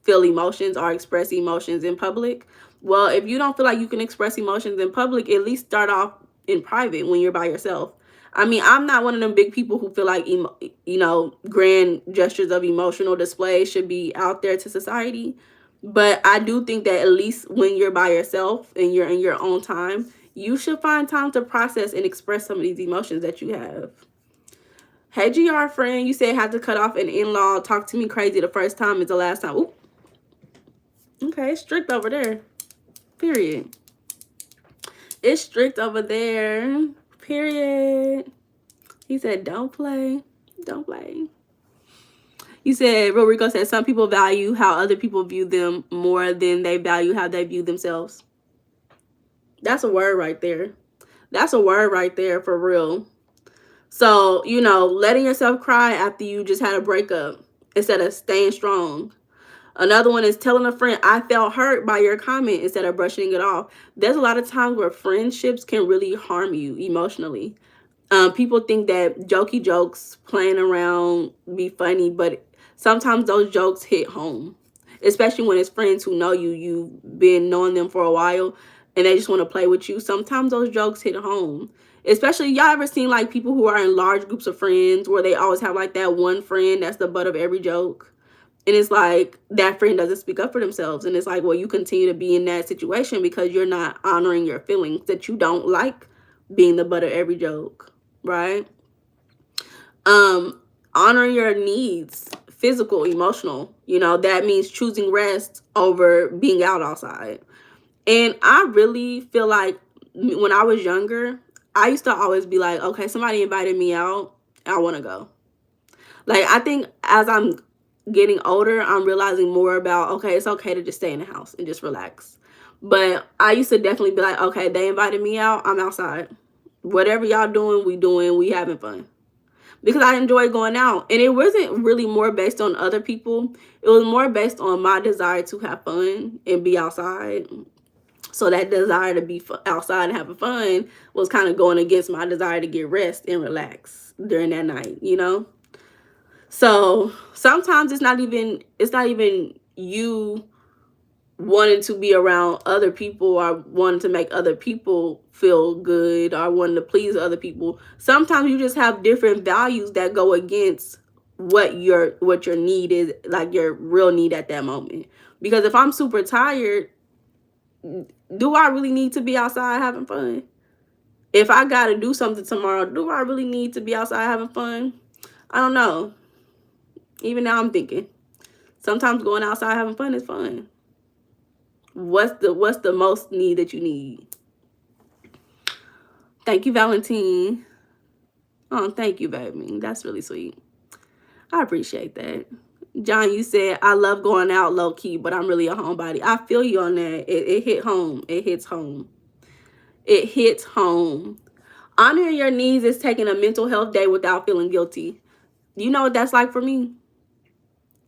S1: feel emotions or express emotions in public. Well, if you don't feel like you can express emotions in public, at least start off in private when you're by yourself. I mean, I'm not one of them big people who feel like, grand gestures of emotional display should be out there to society. But I do think that at least when you're by yourself and you're in your own time, you should find time to process and express some of these emotions that you have. Hey, GR friend, you said have to cut off an in-law. Talk to me crazy the first time is the last time. Ooh. Okay, it's strict over there. Period. It's strict over there. Period. He said, don't play. Don't play. You said, Real Rico said, some people value how other people view them more than they value how they view themselves. That's a word right there. That's a word right there for real. So, letting yourself cry after you just had a breakup instead of staying strong. Another one is telling a friend, I felt hurt by your comment, instead of brushing it off. There's a lot of times where friendships can really harm you emotionally. People think that jokey jokes, playing around, be funny, but sometimes those jokes hit home, especially when it's friends who know you. You've been knowing them for a while and they just want to play with you. Sometimes those jokes hit home. Especially, y'all ever seen like people who are in large groups of friends where they always have like that one friend that's the butt of every joke? And it's like that friend doesn't speak up for themselves. And it's like, well, you continue to be in that situation because you're not honoring your feelings, that you don't like being the butt of every joke, right? Honoring your needs, physical, emotional, that means choosing rest over being out outside. And I really feel like when I was younger, I used to always be like, okay, somebody invited me out, I want to go. Like, I think as I'm getting older, I'm realizing more about, okay, it's okay to just stay in the house and just relax. But I used to definitely be like, okay, they invited me out, I'm outside. Whatever y'all doing, we having fun. Because I enjoy going out. And it wasn't really more based on other people. It was more based on my desire to have fun and be outside. So that desire to be outside and having fun was kind of going against my desire to get rest and relax during that night, you know? So sometimes it's not even you wanting to be around other people or wanting to make other people feel good or wanting to please other people. Sometimes you just have different values that go against what your need is, like your real need at that moment. Because if I'm super tired, do I really need to be outside having fun? If I got to do something tomorrow, do I really need to be outside having fun? I don't know. Even now I'm thinking, sometimes going outside having fun is fun. What's the most need that you need? Thank you, Valentine. Oh, thank you, baby. That's really sweet. I appreciate that. John, you said, I love going out low key, but I'm really a homebody. I feel you on that. It hit home. It hits home. It hits home. Honoring your needs is taking a mental health day without feeling guilty. You know what that's like for me?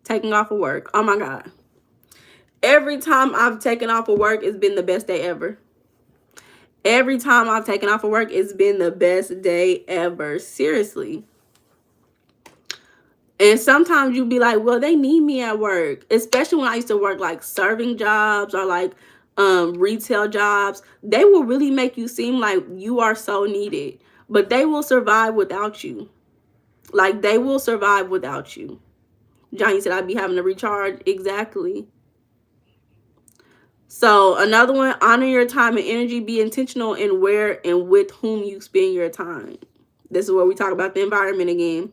S1: Taking off of work. Oh my God. Every time I've taken off of work, it's been the best day ever. Every time I've taken off of work, it's been the best day ever. Seriously. And sometimes you be like, well, they need me at work. Especially when I used to work like serving jobs or like retail jobs. They will really make you seem like you are so needed. But they will survive without you. Like, they will survive without you. Johnny said, I'd be having to recharge. Exactly. So another one, honor your time and energy. Be intentional in where and with whom you spend your time. This is where we talk about the environment again.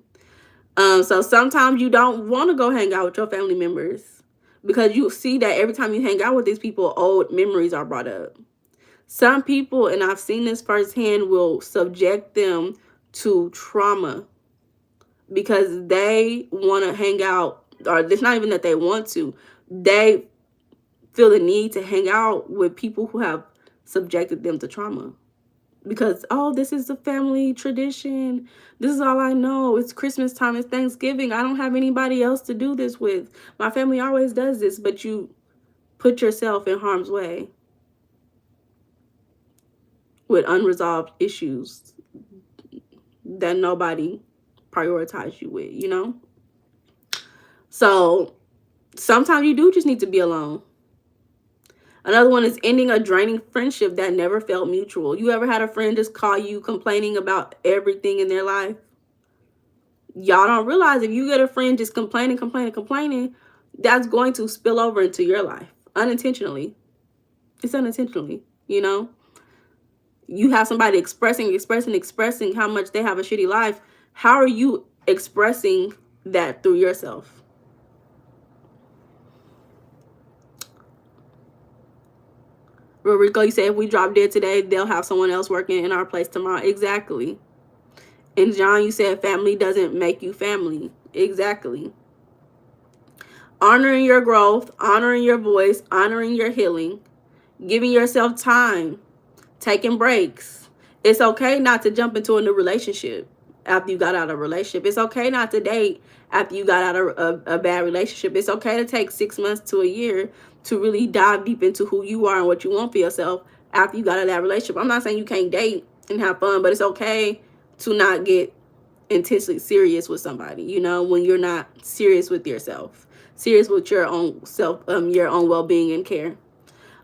S1: So sometimes you don't want to go hang out with your family members because you see that every time you hang out with these people, old memories are brought up. Some people, and I've seen this firsthand, will subject them to trauma because they want to hang out, or it's not even that they want to. They feel the need to hang out with people who have subjected them to trauma. Because, oh, this is a family tradition. This is all I know. It's Christmas time. It's Thanksgiving. I don't have anybody else to do this with. My family always does this. But you put yourself in harm's way with unresolved issues that nobody prioritized you with, you know? So sometimes you do just need to be alone. Another one is ending a draining friendship that never felt mutual. You ever had a friend just call you complaining about everything in their life? Y'all don't realize if you get a friend just complaining, that's going to spill over into your life unintentionally. It's unintentionally, you know? You have somebody expressing how much they have a shitty life. How are you expressing that through yourself? Rico, you said if we drop dead today, they'll have someone else working in our place tomorrow. Exactly. And John, you said family doesn't make you family. Exactly. Honoring your growth, honoring your voice, honoring your healing, giving yourself time, taking breaks. It's okay not to jump into a new relationship after you got out of a relationship. It's okay not to date after you got out of a bad relationship. It's okay to take 6 months to a year to really dive deep into who you are and what you want for yourself after you got out of that relationship. I'm not saying you can't date and have fun, but it's okay to not get intensely serious with somebody, you know, when you're not serious with yourself, serious with your own self, your own well-being and care.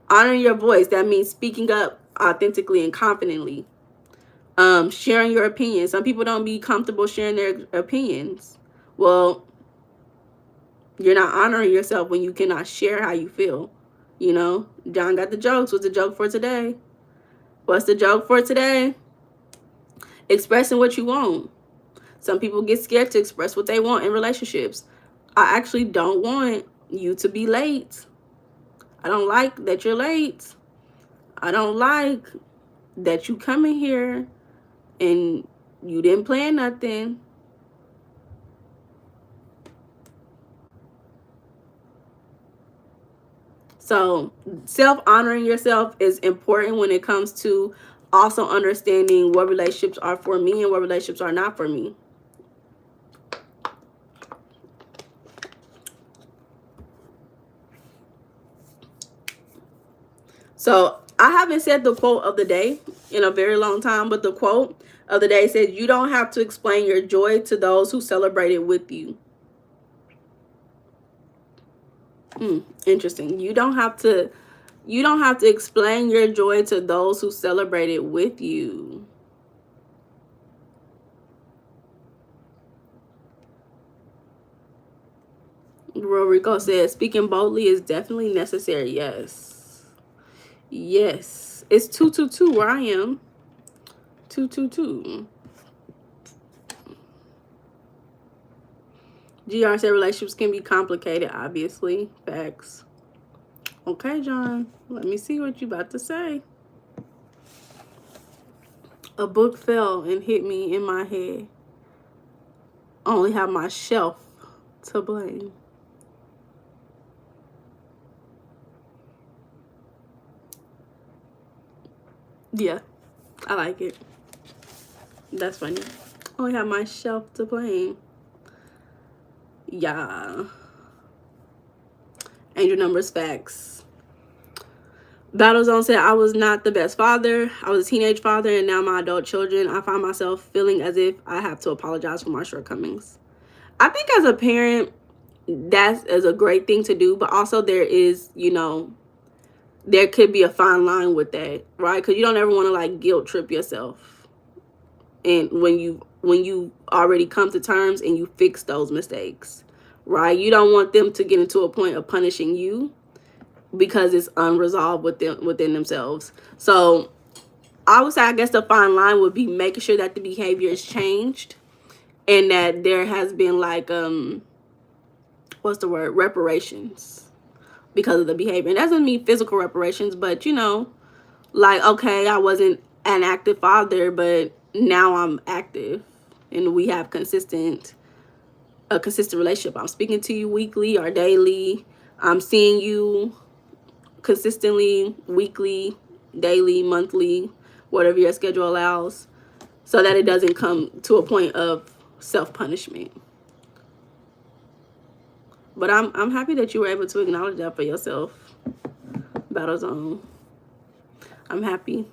S1: Honoring your voice, that means speaking up authentically and confidently. Sharing your opinions. Some people don't be comfortable sharing their opinions. Well, you're not honoring yourself when you cannot share how you feel. You know, John got the jokes. What's the joke for today? What's the joke for today? Expressing what you want. Some people get scared to express what they want in relationships. I actually don't want you to be late. I don't like that you're late. I don't like that you come in here and you didn't plan nothing. So self-honoring yourself is important when it comes to also understanding what relationships are for me and what relationships are not for me. So I haven't said the quote of the day in a very long time, but the quote of the day says, you don't have to explain your joy to those who celebrate it with you. Interesting. You don't have to explain your joy to those who celebrate it with you. Rico says, speaking boldly is definitely necessary. Yes. Yes. It's 222 where I am. 222. GR said relationships can be complicated, obviously. Facts. Okay, John. Let me see what you about to say. A book fell and hit me in my head. I only have my shelf to blame. Yeah, I like it. That's funny. I only have my shelf to blame. Yeah. Angel numbers, facts. Battlezone said, I was not the best father. I was a teenage father, and now my adult children, I find myself feeling as if I have to apologize for my shortcomings. I think as a parent, that is a great thing to do, but also there is, you know, there could be a fine line with that, right? Because you don't ever want to like guilt trip yourself. And when you already come to terms and you fix those mistakes, right? You don't want them to get into a point of punishing you because it's unresolved within themselves. So I would say, I guess the fine line would be making sure that the behavior is changed and that there has been like what's the word, reparations because of the behavior. And that doesn't mean physical reparations, but you know, like, okay, I wasn't an active father, but now I'm active and we have a consistent relationship. I'm speaking to you weekly or daily. I'm seeing you consistently, weekly, daily, monthly, whatever your schedule allows, so that it doesn't come to a point of self-punishment. But I'm happy that you were able to acknowledge that for yourself, Battlezone. I'm happy.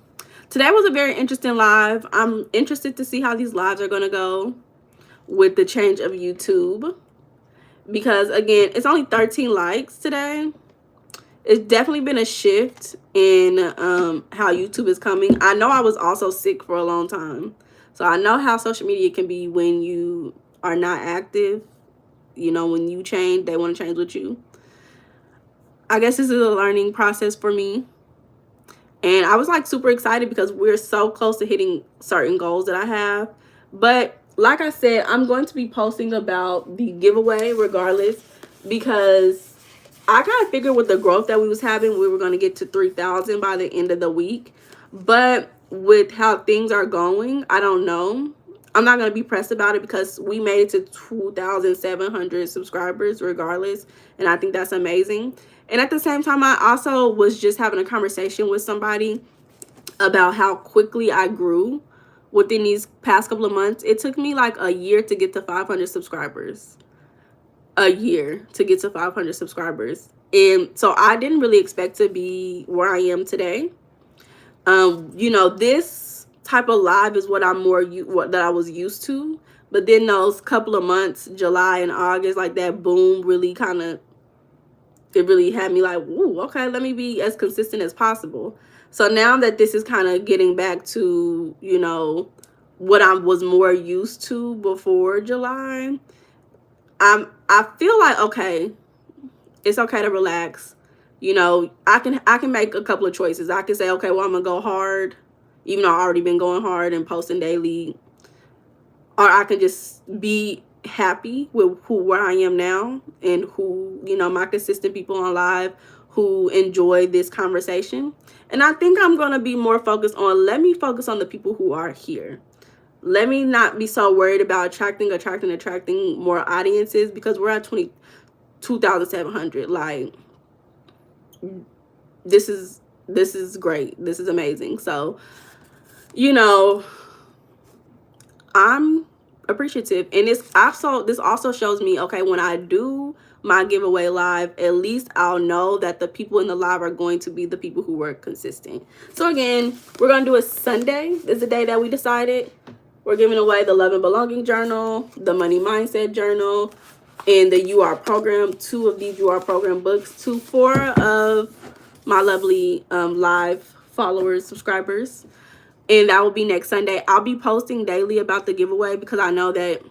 S1: Today was a very interesting live. I'm interested to see how these lives are going to go with the change of YouTube. Because, again, it's only 13 likes today. It's definitely been a shift in how YouTube is coming. I know I was also sick for a long time. So I know how social media can be when you are not active. You know, when you change, they want to change with you. I guess this is a learning process for me. And I was like super excited because we're so close to hitting certain goals that I have. But like I said, I'm going to be posting about the giveaway regardless, because I kind of figured with the growth that we was having, we were going to get to 3,000 by the end of the week. But with how things are going, I don't know. I'm not going to be pressed about it because we made it to 2,700 subscribers regardless. And I think that's amazing. And at the same time, I also was just having a conversation with somebody about how quickly I grew within these past couple of months. It took me like a year to get to 500 subscribers. A year to get to 500 subscribers. And so I didn't really expect to be where I am today. You know, this type of live is what that I was used to. But then those couple of months, July and August, like that boom really kind of, it really had me like, ooh, okay, let me be as consistent as possible. So now that this is kind of getting back to, you know, what I was more used to before July, I feel like, okay, it's okay to relax. You know, I can make a couple of choices. I can say, okay, well, I'm gonna go hard, even though I've already been going hard and posting daily, or I can just be happy with where I am now and who, you know, my consistent people on live who enjoy this conversation. And I think I'm going to be more focused on, let me focus on the people who are here. let me not be so worried about attracting more audiences, because we're at 22,700. Like, this is great. This is amazing. So, you know, I'm appreciative. And this also shows me, okay, when I do my giveaway live, at least I'll know that the people in the live are going to be the people who were consistent. So again, we're going to do a Sunday. This is the day that we decided. We're giving away the Love and Belonging Journal, the Money Mindset Journal, and the You Are Program. 2 of these You Are Program books to 4 of my lovely live followers, subscribers. And that will be next Sunday. I'll be posting daily about the giveaway, because I know that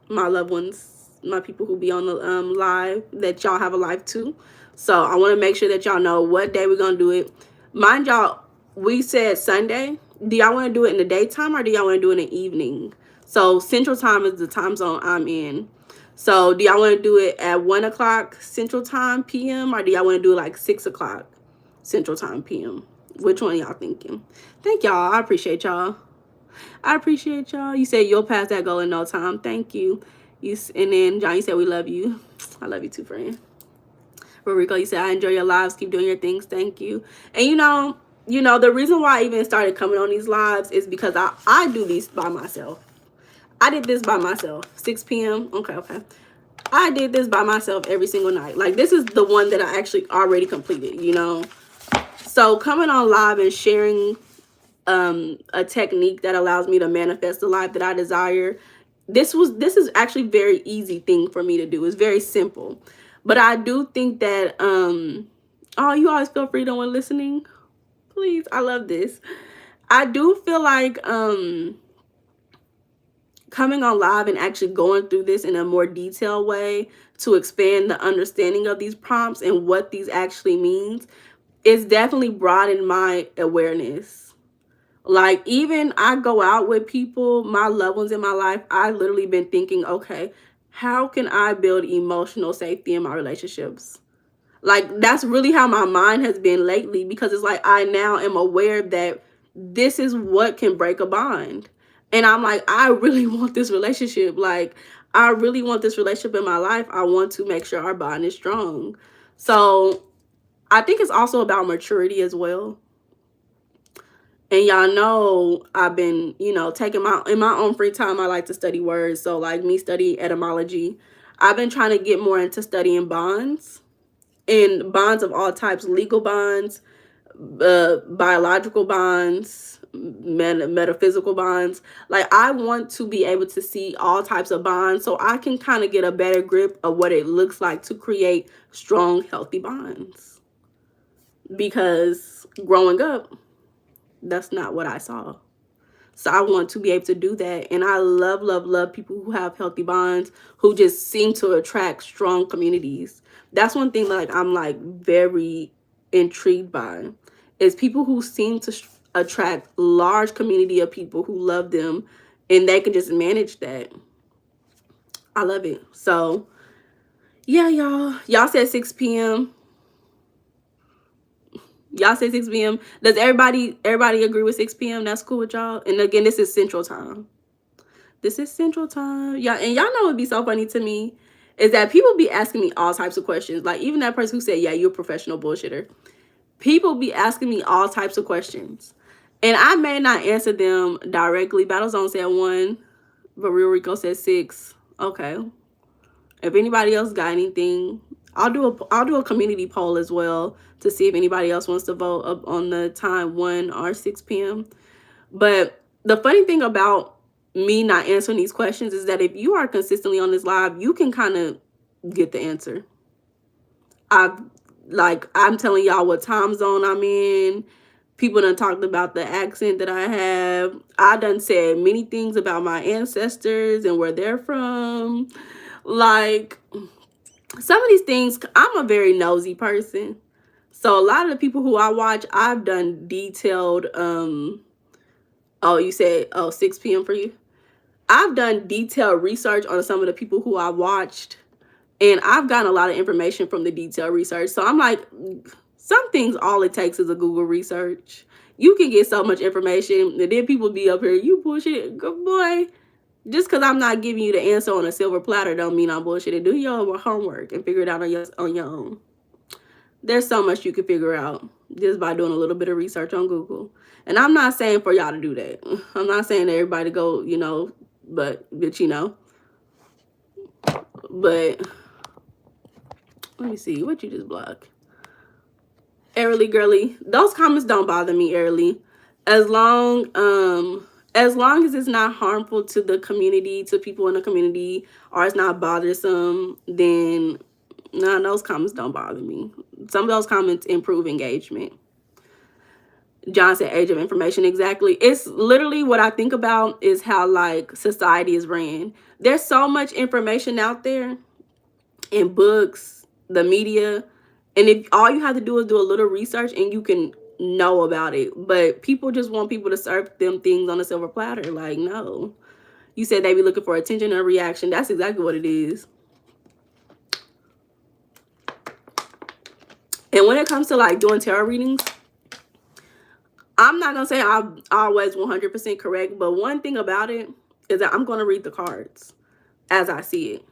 S1: my loved ones, my people who be on the live, that y'all have a life too. So I want to make sure that y'all know what day we're going to do it. Mind y'all, we said Sunday. Do y'all want to do it in the daytime, or do y'all want to do it in the evening? So Central Time is the time zone I'm in. So do y'all want to do it at 1 o'clock Central Time PM, or do y'all want to do it like 6 o'clock Central Time PM? Which one y'all thinking? Thank y'all. I appreciate y'all. I appreciate y'all. You said you'll pass that goal in no time. Thank you. And then John, you said we love you. I love you too, friend. Rico, you said I enjoy your lives. Keep doing your things. Thank you. And you know, the reason why I even started coming on these lives is because I do these by myself. I did this by myself. 6 p.m. Okay. I did this by myself every single night. Like, this is the one that I actually already completed, you know. So coming on live and sharing a technique that allows me to manifest the life that I desire, this is actually a very easy thing for me to do. It's very simple. But I do think that oh, you always feel freedom when listening. Please, I love this. I do feel like coming on live and actually going through this in a more detailed way to expand the understanding of these prompts and what these actually means, it's definitely broadened my awareness. Like, even I go out with people, my loved ones in my life, I've literally been thinking, okay, how can I build emotional safety in my relationships? Like, that's really how my mind has been lately, because it's like I now am aware that this is what can break a bond. And I'm like, I really want this relationship. Like, I really want this relationship in my life. I want to make sure our bond is strong. So I think it's also about maturity as well. And y'all know I've been, taking in my own free time, I like to study words. So like me studying etymology, I've been trying to get more into studying bonds, and bonds of all types: legal bonds, biological bonds, metaphysical bonds. Like, I want to be able to see all types of bonds so I can kind of get a better grip of what it looks like to create strong, healthy bonds. Because growing up, that's not what I saw. So I want to be able to do that. And I love, love, love people who have healthy bonds, who just seem to attract strong communities. That's one thing that I'm like very intrigued by, is people who seem to attract large community of people who love them, and they can just manage that. I love it. So yeah, y'all said 6 p.m. Y'all say 6 p.m. Does everybody agree with 6 p.m.? That's cool with y'all? And again, this is Central Time. This is Central Time. Yeah, and y'all know what would be so funny to me is that people be asking me all types of questions. Like, even that person who said, yeah, you're a professional bullshitter. People be asking me all types of questions. And I may not answer them directly. Battlezone said 1, but Real Rico said 6. Okay. If anybody else got anything, I'll do a community poll as well to see if anybody else wants to vote up on the time 1 or 6 p.m. But the funny thing about me not answering these questions is that if you are consistently on this live, you can kind of get the answer. I'm telling y'all what time zone I'm in. People done talked about the accent that I have. I done said many things about my ancestors and where they're from. Like, some of these things, I'm a very nosy person. So a lot of the people who I watch, I've done detailed, oh, you said, 6 p.m. for you? I've done detailed research on some of the people who I watched, and I've gotten a lot of information from the detailed research. So I'm like, some things, all it takes is a Google research. You can get so much information, and then people be up here, you bullshit. Good boy. Just because I'm not giving you the answer on a silver platter don't mean I'm bullshitting. Do your homework and figure it out on your own. There's so much you can figure out just by doing a little bit of research on Google. And I'm not saying for y'all to do that. I'm not saying everybody to go, but but let me see what you just blocked. Airly girly, those comments don't bother me, Airly. As long as it's not harmful to the community, to people in the community, or it's not bothersome, then no, those comments don't bother me. Some of those comments improve engagement. John said age of information. Exactly. It's literally what I think about is how like society is ran. There's so much information out there in books, the media, and if all you have to do is do a little research and you can know about it. But people just want people to serve them things on a silver platter. Like, no. You said they be looking for attention and reaction. That's exactly what it is. And when it comes to like doing tarot readings, I'm not going to say I'm always 100% correct, but one thing about it is that I'm going to read the cards as I see it.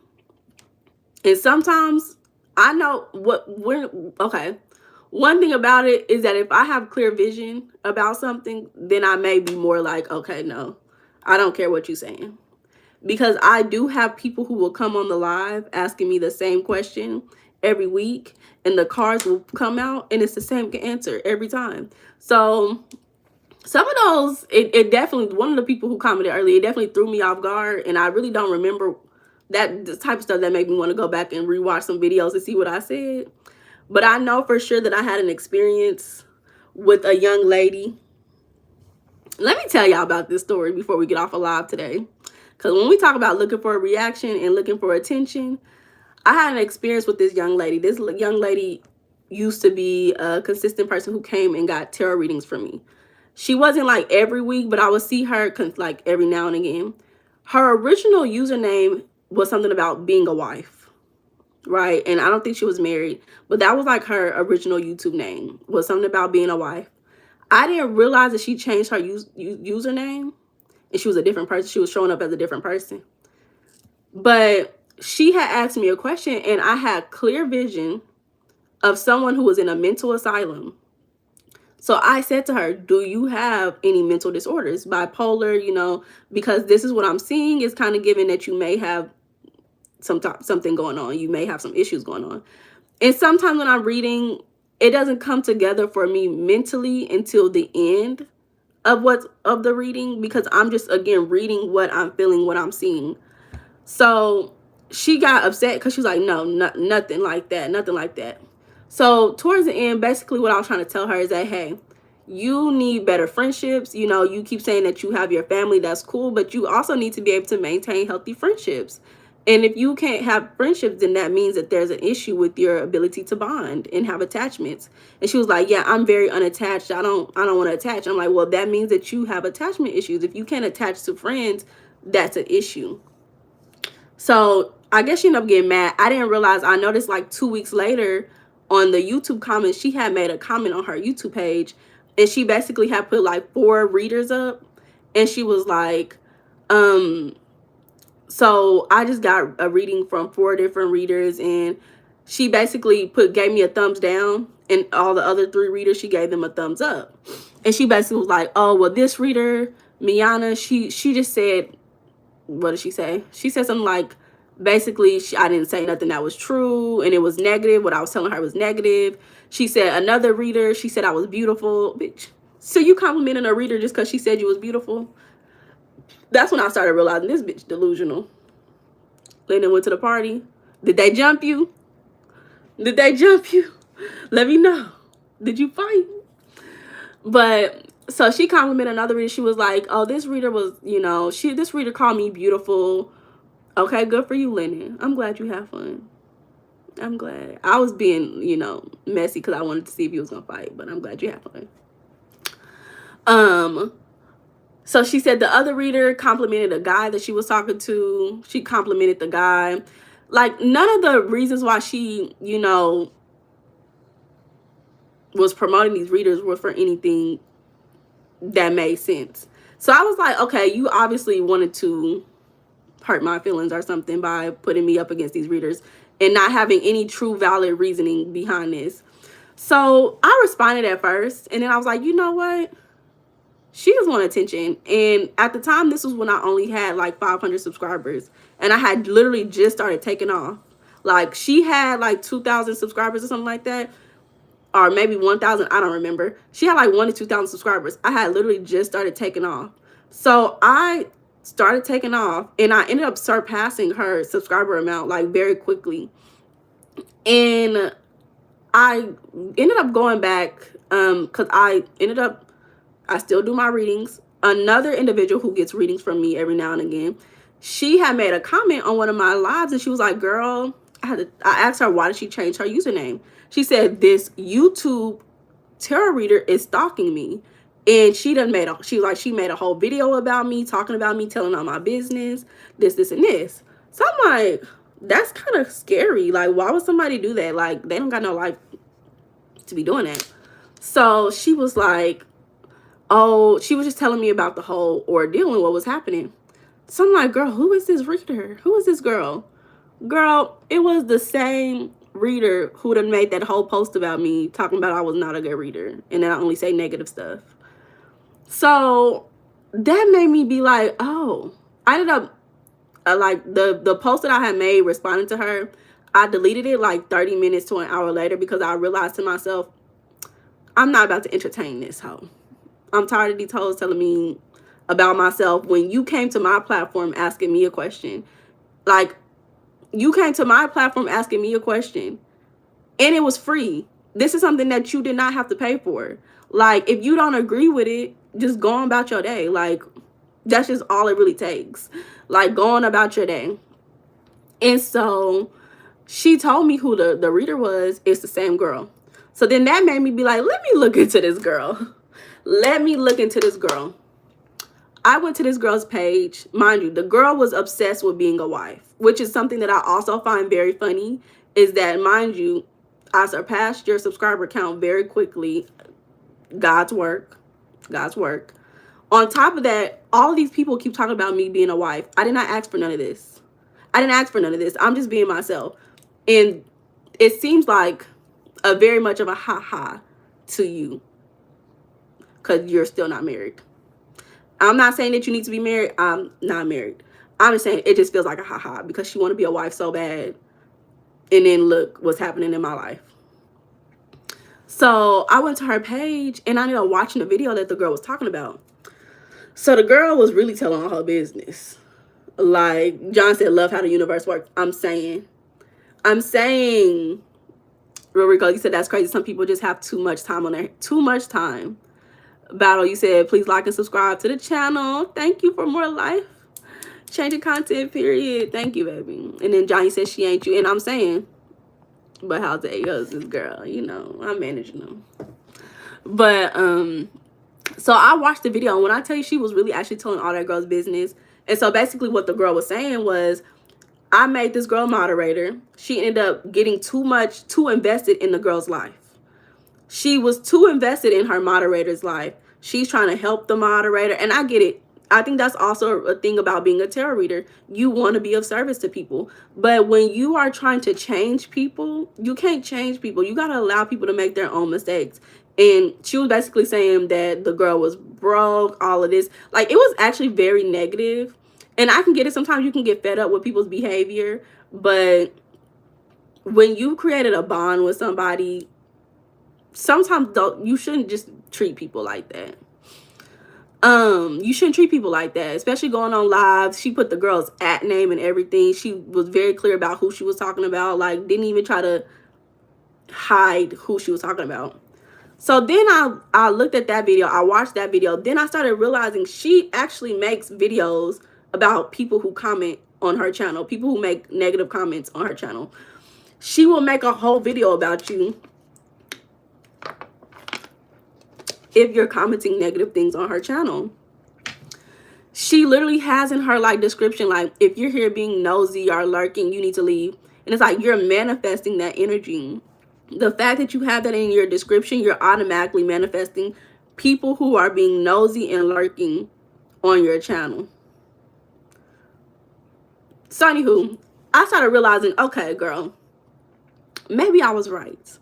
S1: And sometimes I know okay. One thing about it is that if I have clear vision about something, then I may be more like, okay, no, I don't care what you're saying. Because I do have people who will come on the live asking me the same question every week, and the cards will come out and it's the same answer every time. So some of those, it definitely, one of the people who commented earlier, it definitely threw me off guard, and I really don't remember the type of stuff that made me want to go back and rewatch some videos to see what I said. But I know for sure that I had an experience with a young lady. Let me tell y'all about this story before we get off a live today. Because when we talk about looking for a reaction and looking for attention, I had an experience with this young lady. This young lady used to be a consistent person who came and got tarot readings from me. She wasn't like every week, but I would see her like every now and again. Her original username was something about being a wife, right? And I don't think she was married, but that was like her original YouTube name, was something about being a wife. I didn't realize that she changed her username and she was a different person. She was showing up as a different person. But she had asked me a question, and I had clear vision of someone who was in a mental asylum. So I said to her, do you have any mental disorders? Bipolar, because this is what I'm seeing. Is kind of given that you may have something going on. You may have some issues going on. And sometimes when I'm reading, it doesn't come together for me mentally until the end of the reading, because I'm just, again, reading what I'm feeling, what I'm seeing. So she got upset because she was like, no, nothing like that. Nothing like that. So towards the end, basically what I was trying to tell her is that, hey, you need better friendships. You keep saying that you have your family. That's cool. But you also need to be able to maintain healthy friendships. And if you can't have friendships, then that means that there's an issue with your ability to bond and have attachments. And she was like, yeah, I'm very unattached. I don't want to attach. I'm like, well, that means that you have attachment issues. If you can't attach to friends, that's an issue. So I guess she ended up getting mad. I didn't realize, I noticed like 2 weeks later on the YouTube comments, she had made a comment on her YouTube page, and she basically had put like 4 readers up, and she was like, so I just got a reading from 4 different readers, and she basically gave me a thumbs down, and all the other 3 readers, she gave them a thumbs up. And she basically was like, oh, well, this reader, Meiana, she just said, what did she say? She said something like, basically, I didn't say nothing that was true, and it was negative. What I was telling her was negative. She said another reader, she said I was beautiful. Bitch, so you complimenting a reader just because she said you was beautiful? That's when I started realizing this bitch delusional. Then went to the party. Did they jump you? Did they jump you? Let me know. Did you fight? But so she complimented another reader. She was like, oh, this reader was, this reader called me beautiful. Okay, good for you, Lennon. I'm glad you had fun. I'm glad. I was being, messy because I wanted to see if you was going to fight, but I'm glad you had fun. So she said the other reader complimented a guy that she was talking to. She complimented the guy. Like, none of the reasons why she, was promoting these readers were for anything that made sense. So I was like, okay, you obviously wanted to hurt my feelings or something by putting me up against these readers and not having any true valid reasoning behind this. So I responded at first, and then I was like, you know what? She just wanted attention. And at the time, this was when I only had like 500 subscribers, and I had literally just started taking off. Like, she had like 2,000 subscribers or something like that, or maybe 1,000. I don't remember. She had like 1,000 to 2,000 subscribers. I had literally just started taking off. So I started taking off, and I ended up surpassing her subscriber amount like very quickly. And I ended up going back because I still do my readings. Another individual who gets readings from me every now and again, she had made a comment on one of my lives, and she was like, girl, I asked her, why did she change her username? She said, this YouTube tarot reader is stalking me. And she made a whole video about me, talking about me, telling all my business, this, and this. So I'm like, that's kind of scary. Like, why would somebody do that? Like, they don't got no life to be doing that. So she was like, oh, she was just telling me about the whole ordeal and what was happening. So I'm like, girl, who is this reader? Who is this girl? Girl, it was the same reader who done made that whole post about me, talking about I was not a good reader and that I only say negative stuff. So that made me be like, oh, I ended up like the post that I had made responding to her, I deleted it like 30 minutes to an hour later because I realized to myself, I'm not about to entertain this hoe. I'm tired of these hoes telling me about myself. When you came to my platform asking me a question, like, you came to my platform asking me a question and it was free. This is something that you did not have to pay for. Like, if you don't agree with it, just go on about your day. Like, that's just all it really takes. Like, go on about your day. And so she told me who the reader was. It's the same girl. So then that made me be like, let me look into this girl. Let me look into this girl. I went to this girl's page. Mind you, the girl was obsessed with being a wife, which is something that I also find very funny, is that, mind you, I surpassed your subscriber count very quickly. God's work. God's work. On top of that, all of these people keep talking about me being a wife. I did not ask for none of this. I didn't ask for none of this. I'm just being myself. And it seems like a very much of a ha-ha to you because you're still not married. I'm not saying that you need to be married. I'm not married. I'm just saying it just feels like a ha-ha because she want to be a wife so bad. And then look what's happening in my life. So I went to her page and I ended up watching the video that the girl was talking about. So the girl was really telling all her business. Like John said, love how the universe works. I'm saying, Real Rico, you said that's crazy. Some people just have too much time on their, too much time. Battle, you said, please like and subscribe to the channel. Thank you for more life. Changing content, period. Thank you, baby. And then Johnny said she ain't you. And I'm saying, but how's the goes this girl? You know, I'm managing them. But, so I watched the video. And when I tell you, she was really actually telling all that girl's business. And so basically what the girl was saying was, I made this girl moderator. She ended up getting too invested in the girl's life. She was too invested in her moderator's life. She's trying to help the moderator. And I get it. I think that's also a thing about being a tarot reader. You want to be of service to people. But when you are trying to change people, you can't change people. You got to allow people to make their own mistakes. And she was basically saying that the girl was broke, all of this. Like, it was actually very negative. And I can get it. Sometimes you can get fed up with people's behavior. But when you created a bond with somebody, sometimes you shouldn't just treat people like that. You shouldn't treat people like that, especially going on live. She put the girl's @name and everything. She was very clear about who she was talking about. Like, didn't even try to hide who she was talking about. So then I looked at that video. I watched that video. Then I started realizing she actually makes videos about people who comment on her channel, people who make negative comments on her channel. She will make a whole video about you if you're commenting negative things on her channel. She literally has in her like description, like, if you're here being nosy or lurking, you need to leave. And it's like you're manifesting that energy. The fact that you have that in your description, you're automatically manifesting people who are being nosy and lurking on your channel. So anywho, I started realizing, okay, girl, maybe I was right.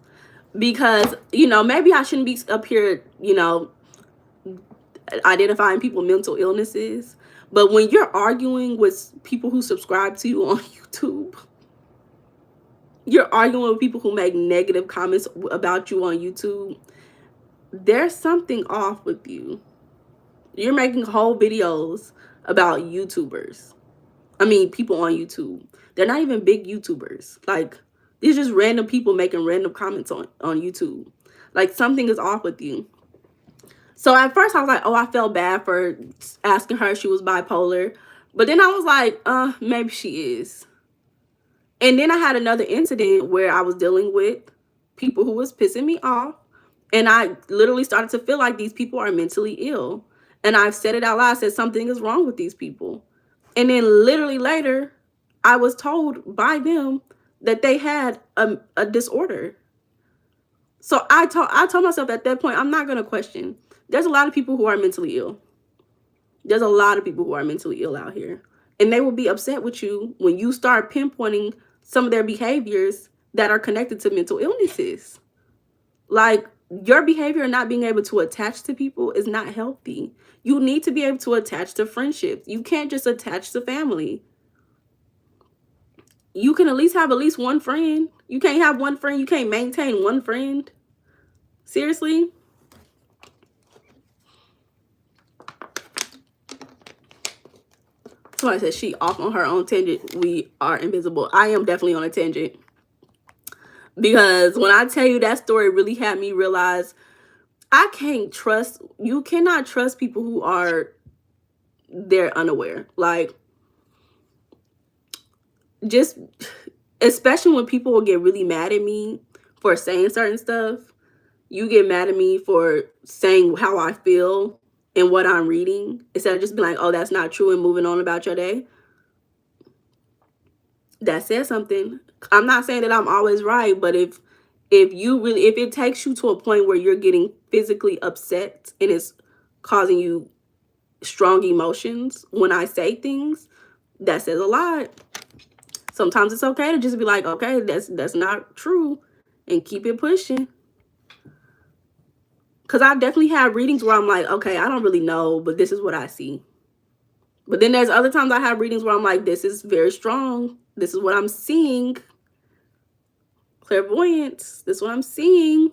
S1: Because, you know, maybe I shouldn't be up here, you know, identifying people mental illnesses. But when you're arguing with people who subscribe to you on YouTube, you're arguing with people who make negative comments about you on YouTube, there's something off with you. You're making whole videos about YouTubers. I mean, people on YouTube. They're not even big YouTubers. Like, these just random people making random comments on YouTube. Like, something is off with you. So at first I was like, oh, I felt bad for asking her if she was bipolar. But then I was like, maybe she is. And then I had another incident where I was dealing with people who was pissing me off. And I literally started to feel like these people are mentally ill. And I've said it out loud. I said something is wrong with these people. And then literally later, I was told by them that they had a disorder. So I told myself at that point, I'm not going to question. There's a lot of people who are mentally ill. There's a lot of people who are mentally ill out here. And they will be upset with you when you start pinpointing some of their behaviors that are connected to mental illnesses. Like, your behavior not being able to attach to people is not healthy. You need to be able to attach to friendships. You can't just attach to family. You can at least have one friend. You can't have one friend. You can't maintain one friend. Seriously? Somebody said she off on her own tangent. We are invisible. I am definitely on a tangent. Because when I tell you that story really had me realize you cannot trust people who they're unaware. Like, just, especially when people will get really mad at me for saying certain stuff. You get mad at me for saying how I feel and what I'm reading, instead of just being like, oh, that's not true, and moving on about your day. That says something. I'm not saying that I'm always right, but if it takes you to a point where you're getting physically upset and it's causing you strong emotions when I say things, that says a lot. Sometimes it's okay to just be like, okay, that's not true, and keep it pushing. Because I definitely have readings where I'm like, okay, I don't really know, but this is what I see. But then there's other times I have readings where I'm like, this is very strong. This is what I'm seeing. Clairvoyance. This is what I'm seeing.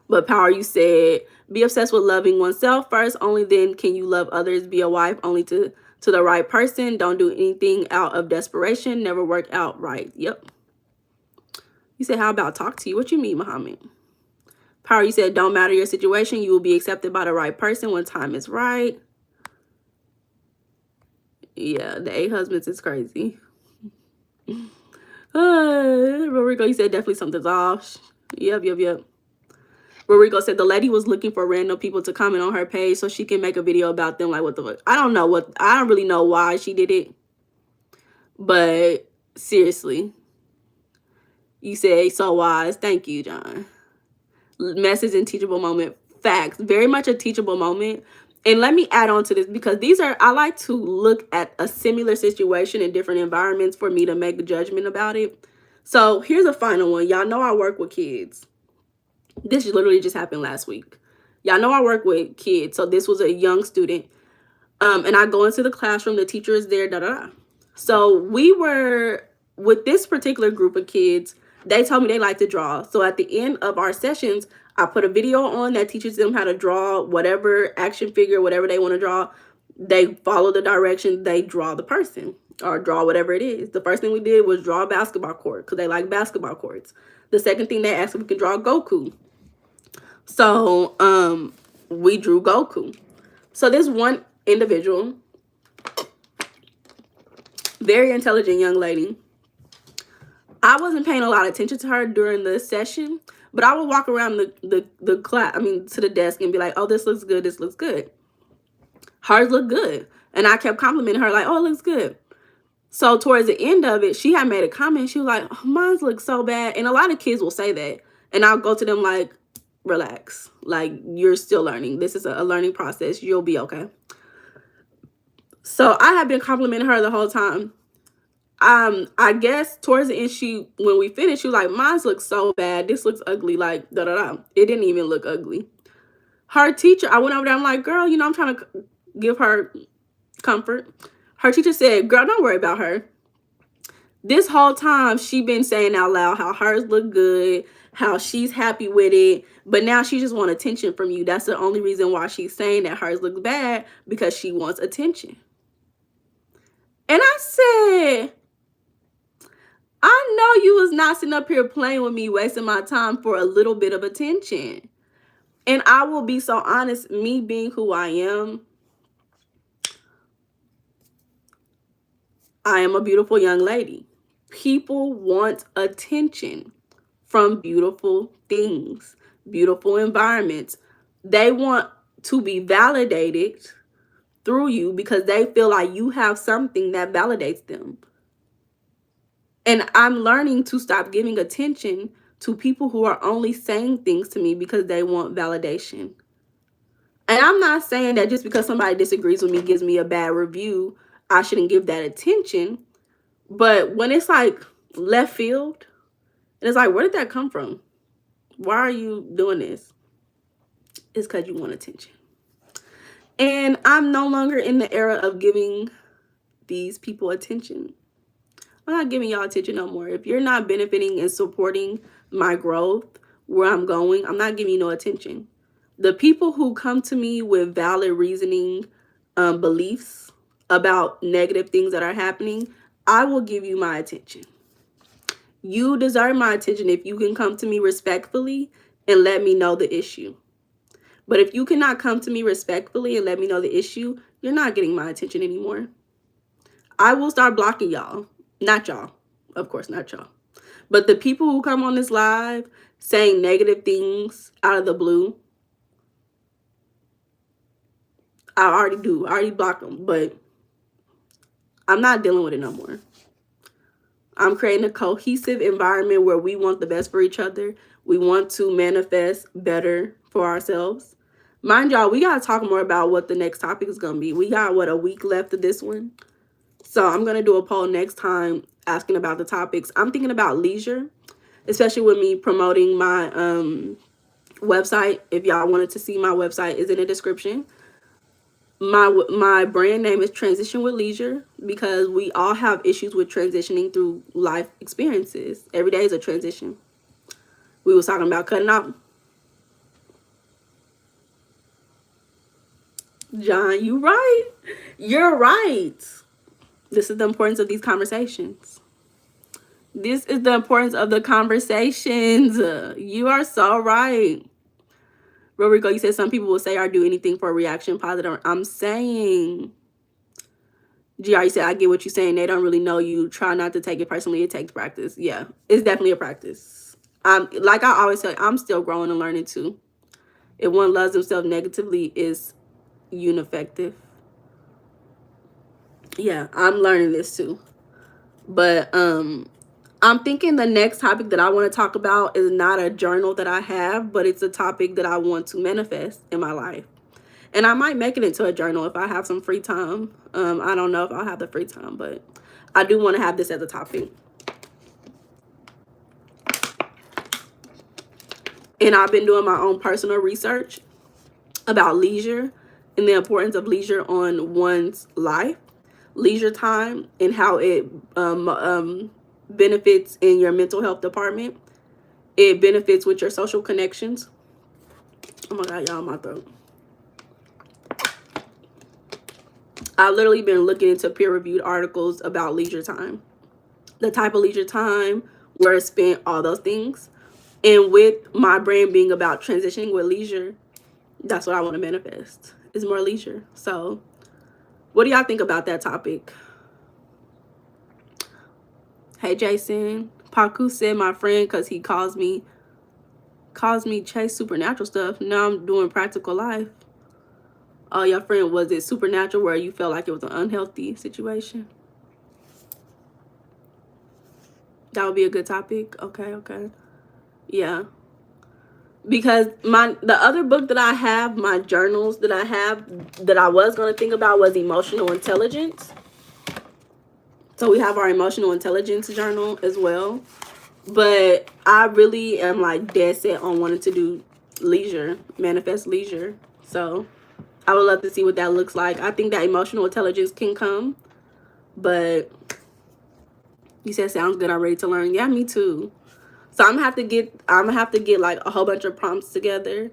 S1: But Power, you said, be obsessed with loving oneself first. Only then can you love others. Be a wife only to the right person. Don't do anything out of desperation. Never work out right. Yep. You said, how about talk to you? What you mean, Muhammad? Power, you said, don't matter your situation. You will be accepted by the right person when time is right. Yeah, the 8 husbands is crazy. Rodrigo, you said definitely something's off. Yep. Rodrigo said the lady was looking for random people to comment on her page so she can make a video about them. Like, what the fuck? I don't really know why she did it. But seriously. You said so wise. Thank you, John. Message and teachable moment. Facts. Very much a teachable moment. And let me add on to this, because I like to look at a similar situation in different environments for me to make a judgment about it. So here's a final one. Y'all know I work with kids. This literally just happened last week. Y'all know I work with kids. So this was a young student. And I go into the classroom. The teacher is there. So we were with this particular group of kids. They told me they like to draw. So at the end of our sessions, I put a video on that teaches them how to draw whatever action figure, whatever they want to draw. They follow the direction, they draw the person or draw whatever it is. The first thing we did was draw a basketball court because they like basketball courts. The second thing they asked if we could draw Goku. So we drew Goku. So this one individual, very intelligent young lady. I wasn't paying a lot of attention to her during the session, but I would walk around the class, to the desk and be like, oh, this looks good. This looks good. Hers looked good. And I kept complimenting her like, oh, it looks good. So towards the end of it, she had made a comment. She was like, oh, mine looks so bad. And a lot of kids will say that. And I'll go to them like, relax. Like, you're still learning. This is a learning process. You'll be okay. So I have been complimenting her the whole time. I guess towards the end, when we finished, she was like, mine looks so bad. This looks ugly. Like, da da da. It didn't even look ugly. Her teacher, I went over there. I'm like, girl, I'm trying to give her comfort. Her teacher said, girl, don't worry about her. This whole time, she been saying out loud how hers look good, how she's happy with it, but now she just wants attention from you. That's the only reason why she's saying that hers looks bad, because she wants attention. And I said, I know you was not sitting up here playing with me, wasting my time for a little bit of attention. And I will be so honest, me being who I am a beautiful young lady. People want attention from beautiful things, beautiful environments. They want to be validated through you because they feel like you have something that validates them. And I'm learning to stop giving attention to people who are only saying things to me because they want validation. And I'm not saying that just because somebody disagrees with me, gives me a bad review, I shouldn't give that attention. But when it's like left field, and it's like, where did that come from? Why are you doing this? It's because you want attention. And I'm no longer in the era of giving these people attention. I'm not giving y'all attention no more. If you're not benefiting and supporting my growth, where I'm going, I'm not giving you no attention. The people who come to me with valid reasoning, beliefs about negative things that are happening, I will give you my attention. You deserve my attention if you can come to me respectfully and let me know the issue. But if you cannot come to me respectfully and let me know the issue, you're not getting my attention anymore. I will start blocking y'all. Not y'all. Of course, not y'all. But the people who come on this live saying negative things out of the blue, I already do. I already block them. But I'm not dealing with it no more. I'm creating a cohesive environment where we want the best for each other. We want to manifest better for ourselves. Mind y'all, we got to talk more about what the next topic is going to be. We got, a week left of this one. So I'm going to do a poll next time asking about the topics. I'm thinking about leisure, especially with me promoting my website. If y'all wanted to see my website, is in the description. My brand name is Transition with Leisure because we all have issues with transitioning through life experiences. Every day is a transition. We was talking about cutting off. John, you right. You're right. This is the importance of these conversations. This is the importance of the conversations. You are so right. Rodrigo, you said some people will say or do anything for a reaction positive. I'm saying, GR, you said, I get what you're saying. They don't really know you. Try not to take it personally. It takes practice. Yeah, it's definitely a practice. Like I always say, I'm still growing and learning too. If one loves himself negatively, is ineffective. Yeah, I'm learning this too. But I'm thinking the next topic that I want to talk about is not a journal that I have, but it's a topic that I want to manifest in my life. And I might make it into a journal if I have some free time. I don't know if I'll have the free time, but I do want to have this as a topic. And I've been doing my own personal research about leisure and the importance of leisure on one's life, leisure time, and how it benefits in your mental health department. It benefits with your social connections. Oh my God, y'all, my throat. I've literally been looking into peer-reviewed articles about leisure time, the type of leisure time, where it's spent, all those things. And with my brand being about transitioning with leisure, that's what I want to manifest, is more leisure. So what do y'all think about that topic? Hey, Jason. Paku said my friend, because he calls me chase supernatural stuff. Now I'm doing practical life. Oh, your friend, was it supernatural where you felt like it was an unhealthy situation? That would be a good topic. Okay. Yeah. because the other book that I have, my journals that I have that I was going to think about was emotional intelligence. So we have our emotional intelligence journal as well. But I really am like dead set on wanting to do leisure, manifest leisure. So I would love to see what that looks like. I think that emotional intelligence can come, but you said sounds good. I'm ready to learn. Yeah, me too. So I'm gonna have to get like a whole bunch of prompts together,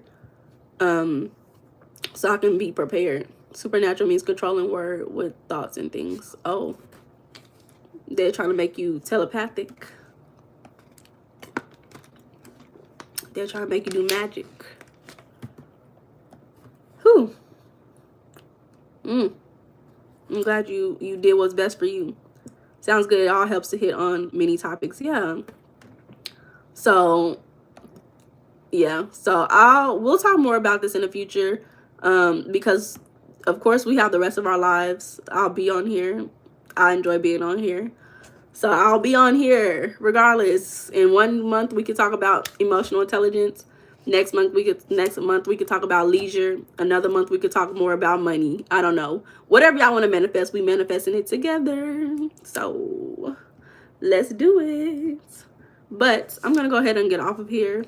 S1: so I can be prepared. Supernatural means controlling word with thoughts and things. Oh, they're trying to make you telepathic. They're trying to make you do magic. Whew. I'm glad you did what's best for you. Sounds good. It all helps to hit on many topics. Yeah. So yeah. So we'll talk more about this in the future. Because of course we have the rest of our lives. I'll be on here. I enjoy being on here. So I'll be on here regardless. In 1 month we could talk about emotional intelligence. Next month we could talk about leisure. Another month we could talk more about money. I don't know. Whatever y'all want to manifest, we manifesting it together. So let's do it. But I'm gonna go ahead and get off of here.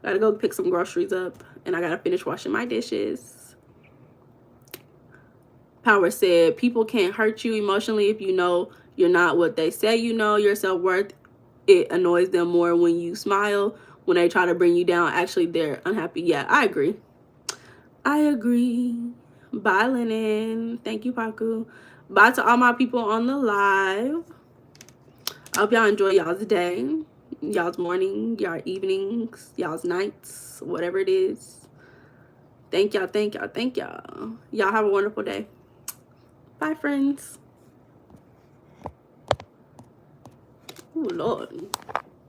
S1: Gotta go pick some groceries up, and I gotta finish washing my dishes. Power said, people can't hurt you emotionally if you know you're not what they say you know. Your self-worth, it annoys them more when you smile. When they try to bring you down, actually they're unhappy. Yeah, I agree. I agree. Bye, Lennon. Thank you, Paku. Bye to all my people on the live. I hope y'all enjoy y'all's day, y'all's morning, y'all evenings, y'all's nights, whatever it is. Thank y'all, thank y'all, thank y'all. Y'all have a wonderful day. Bye, friends. Oh, Lord.